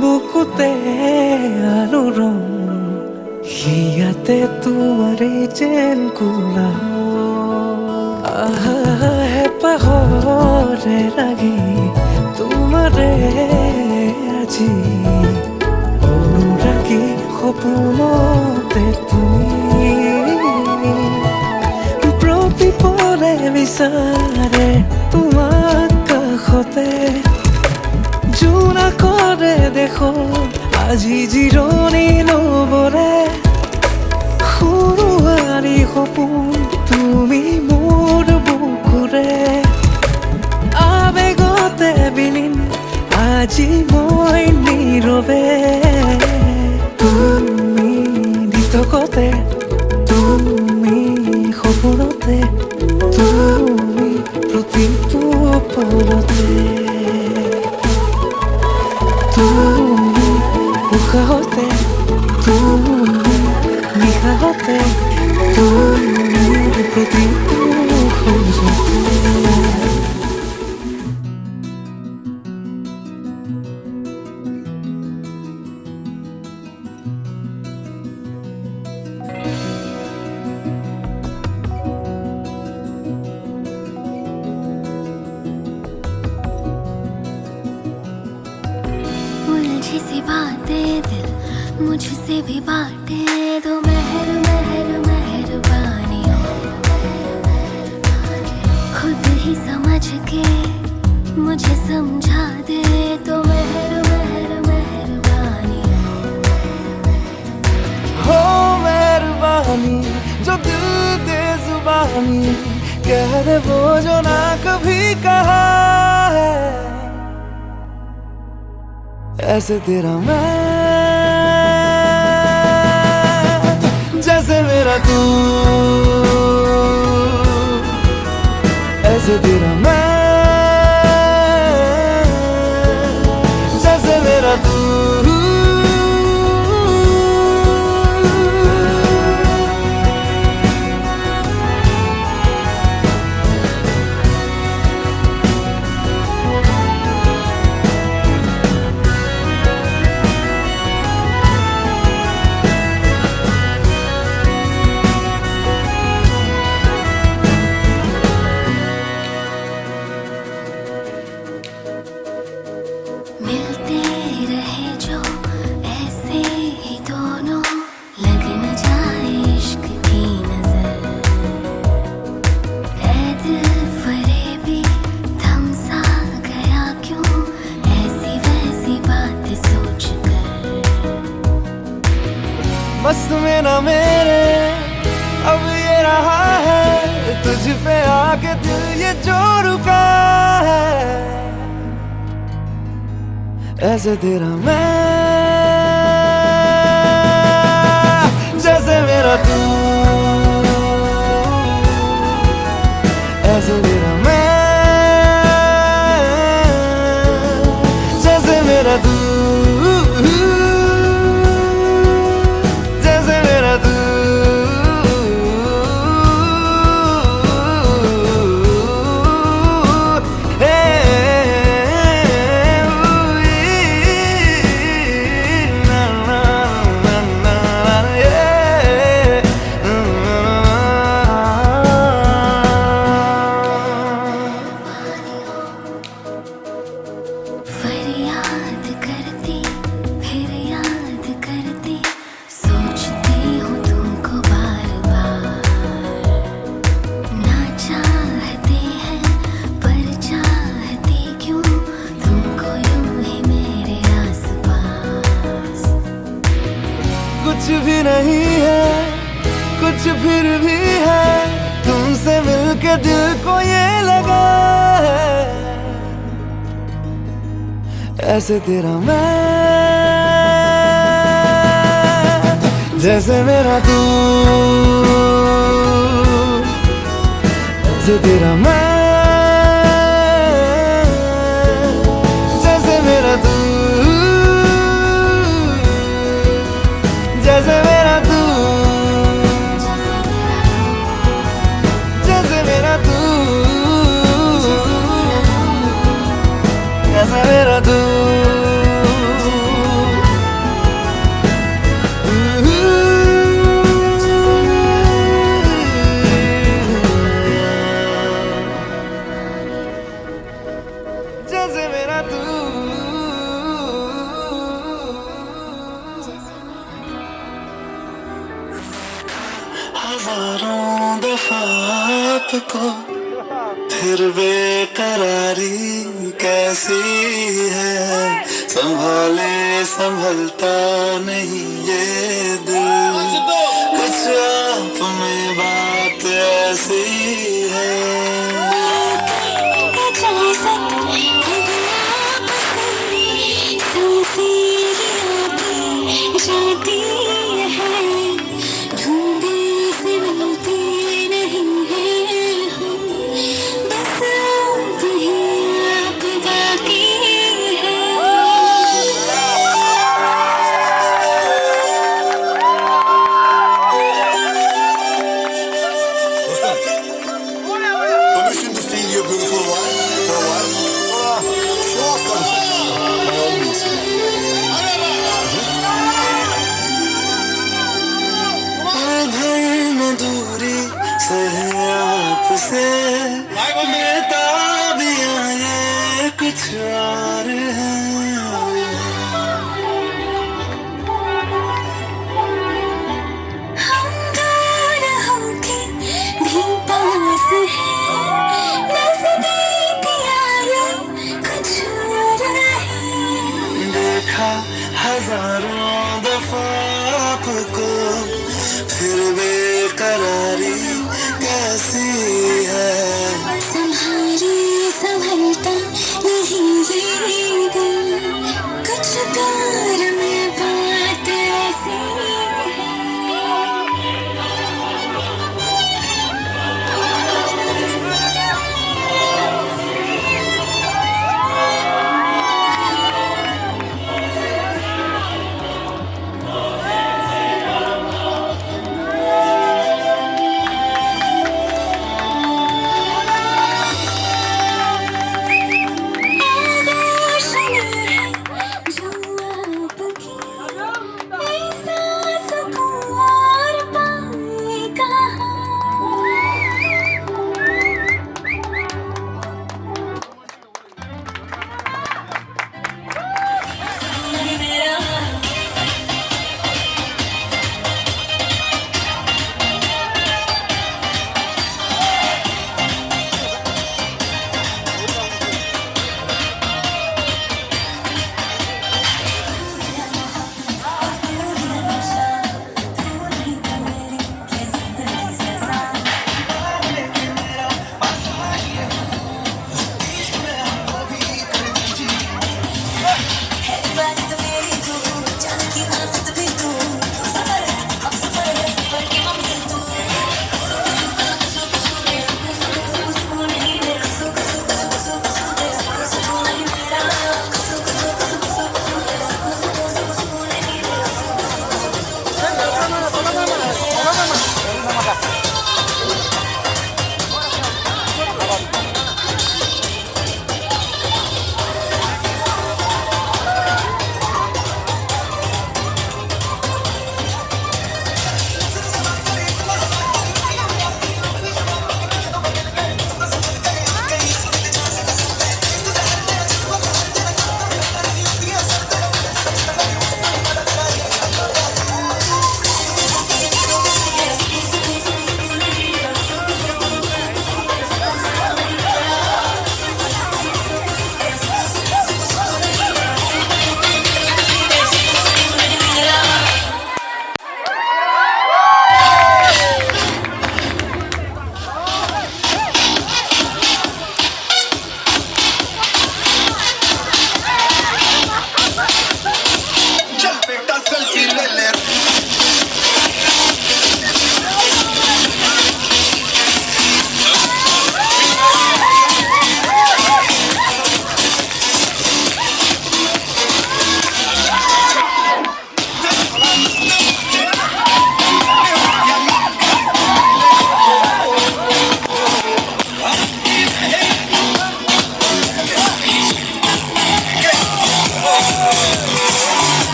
বুকুতে আৰু ৰং হিয়াতে তোমাৰে যেন কোলা হেঁপাহৰে লাগি তোমাৰে আজি অনুৰাগী সপোনতে তুমি প্ৰতিপলে বিচাৰে তোমাক কাষতে জোনাকৰে দেখো আজি জিৰণি ল'বৰে সৰুৱাৰী সপোন তুমি মোৰ বুকুৰে আবেগতে বিলীন আজি মই নীৰৱে তুমি দি থকতে তুমি সপোনতে তুমি প্ৰতিটো পলতে তুমি উশাহতে তুমি নিশাহতে তুমি প্ৰতিটো খোজতে उलझी सी बातें दिल मुझसे भी बांटे दो मेहर मेहर मेहरबानी खुद ही समझ के मुझे समझा दे तो मेहर मेहर मेहरबानी हो मेहरबानी जो दिल दे जुबानी कह दे वो जो ना कभी कहा है ऐसे तेरा मैं जैसे मेरा तू ऐसे तेरा मैं जैसे मेरा तू मिलते रहे जो ऐसे ही दोनों लग न जाए इश्क की नजर ऐ दिल फरेबी थम सा गया क्यों ऐसी वैसी बात सोच कर बस में ना मेरे अब ये रहा है तुझ पे आके दिल ये जो रुका है ऐसे तेरा मैं, जैसे मेरा तू, ऐसे तेरा मैं, जैसे मेरा तू, जैसे मेरा तू। फरियाद करती फिर याद करती, सोचती हूँ तुमको बार बार। ना चाहते हैं पर चाहती क्यों तुमको यूं ही मेरे आसपास। कुछ भी नहीं है कुछ फिर भी है, तुमसे मिलके दिल को ये लगा है, ऐसे तेरा मैं, जैसे मेरा तू, ऐसे तेरा मैं, जैसे मेरा तू, जैसे मेरा तू, जैसे मेरा तू, जैसे मेरा तू। जैसे मेरा तू, हजारों दफा आपको फिर बेकरारी कैसी है, संभाले संभलता नहीं ये दिल, कुछ आप में बात ऐसी है। जाती है ढूंढे से मिलती नहीं है हम, बस आप ही आप बाकी है। Permission to steal your beautiful wife for a while? Show off, come. By all means. भर न दूरी सहे आपसे, बेताबियां ये कुछ और है। हम दोनों के भी पास हैं, नज़दीक आए कुछ और है। देखा हजारों दफा आपको फिर बेकरारी कैसी है, संभाली संभलता नहीं ये दिल, कुछ प्यार में बात ऐसी है। आगोश नहीं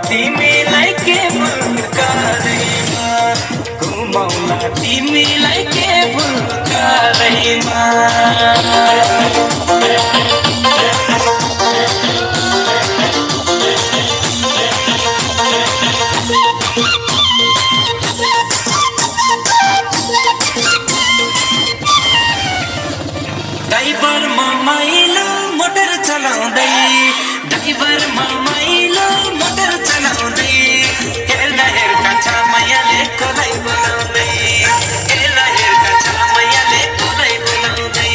तिमीलाई के भुल गरेमा घुमाउला तिमीलाई के भुल गरेमा ड्राइभर माइलो मोटर चलाउँदै ड्राइभर माइलो मोटर चलाउँदै हेर्दा हेर्दा छामायाले कसलाई बोलाउँदै हेर्दा हेर्दा छामायाले कसलाई बोलाउँदै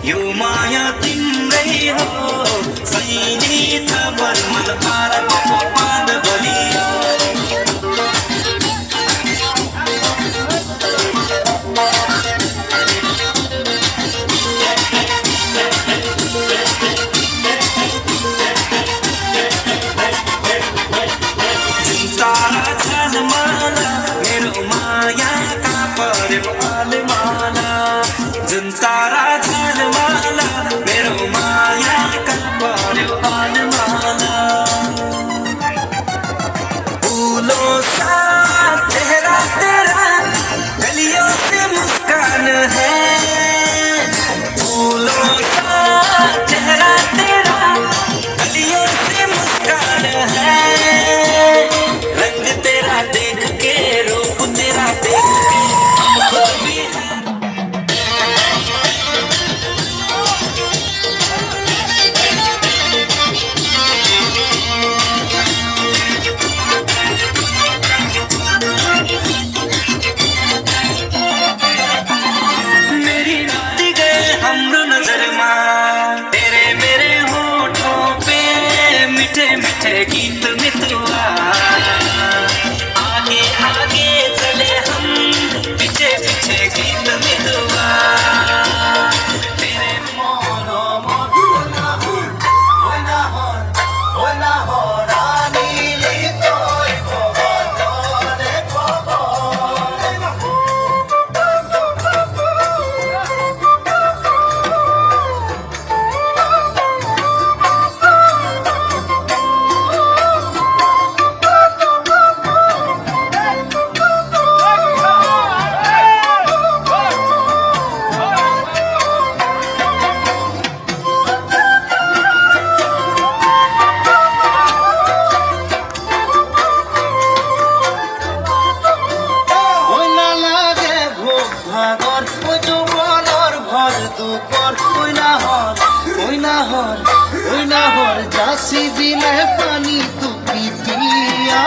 यो माया तिम्रै हो सैनी थबर मन पारको पाद बलियो सा चेहरा तेरा गलियों से मुस्कान है फूलों सा चेहरा तेरा गलियों से मुस्कान है रंग तेरा देख के रूप तेरा देख के हमको भी है मेरी राती गए हमरो नजर मां तेरे मेरे होठों पे मीठे मीठे गीत मितुआ आगे आगे चले हम पीछे पीछे गीत मितुआ तेरे मोनो मोना हो रानी ली तोय को रे को ওই না লাগে ভোগ ভাগর ওই যৌবনের ভর দুপর ওই না হর যাসি দিলে পানি তু পিতিয়া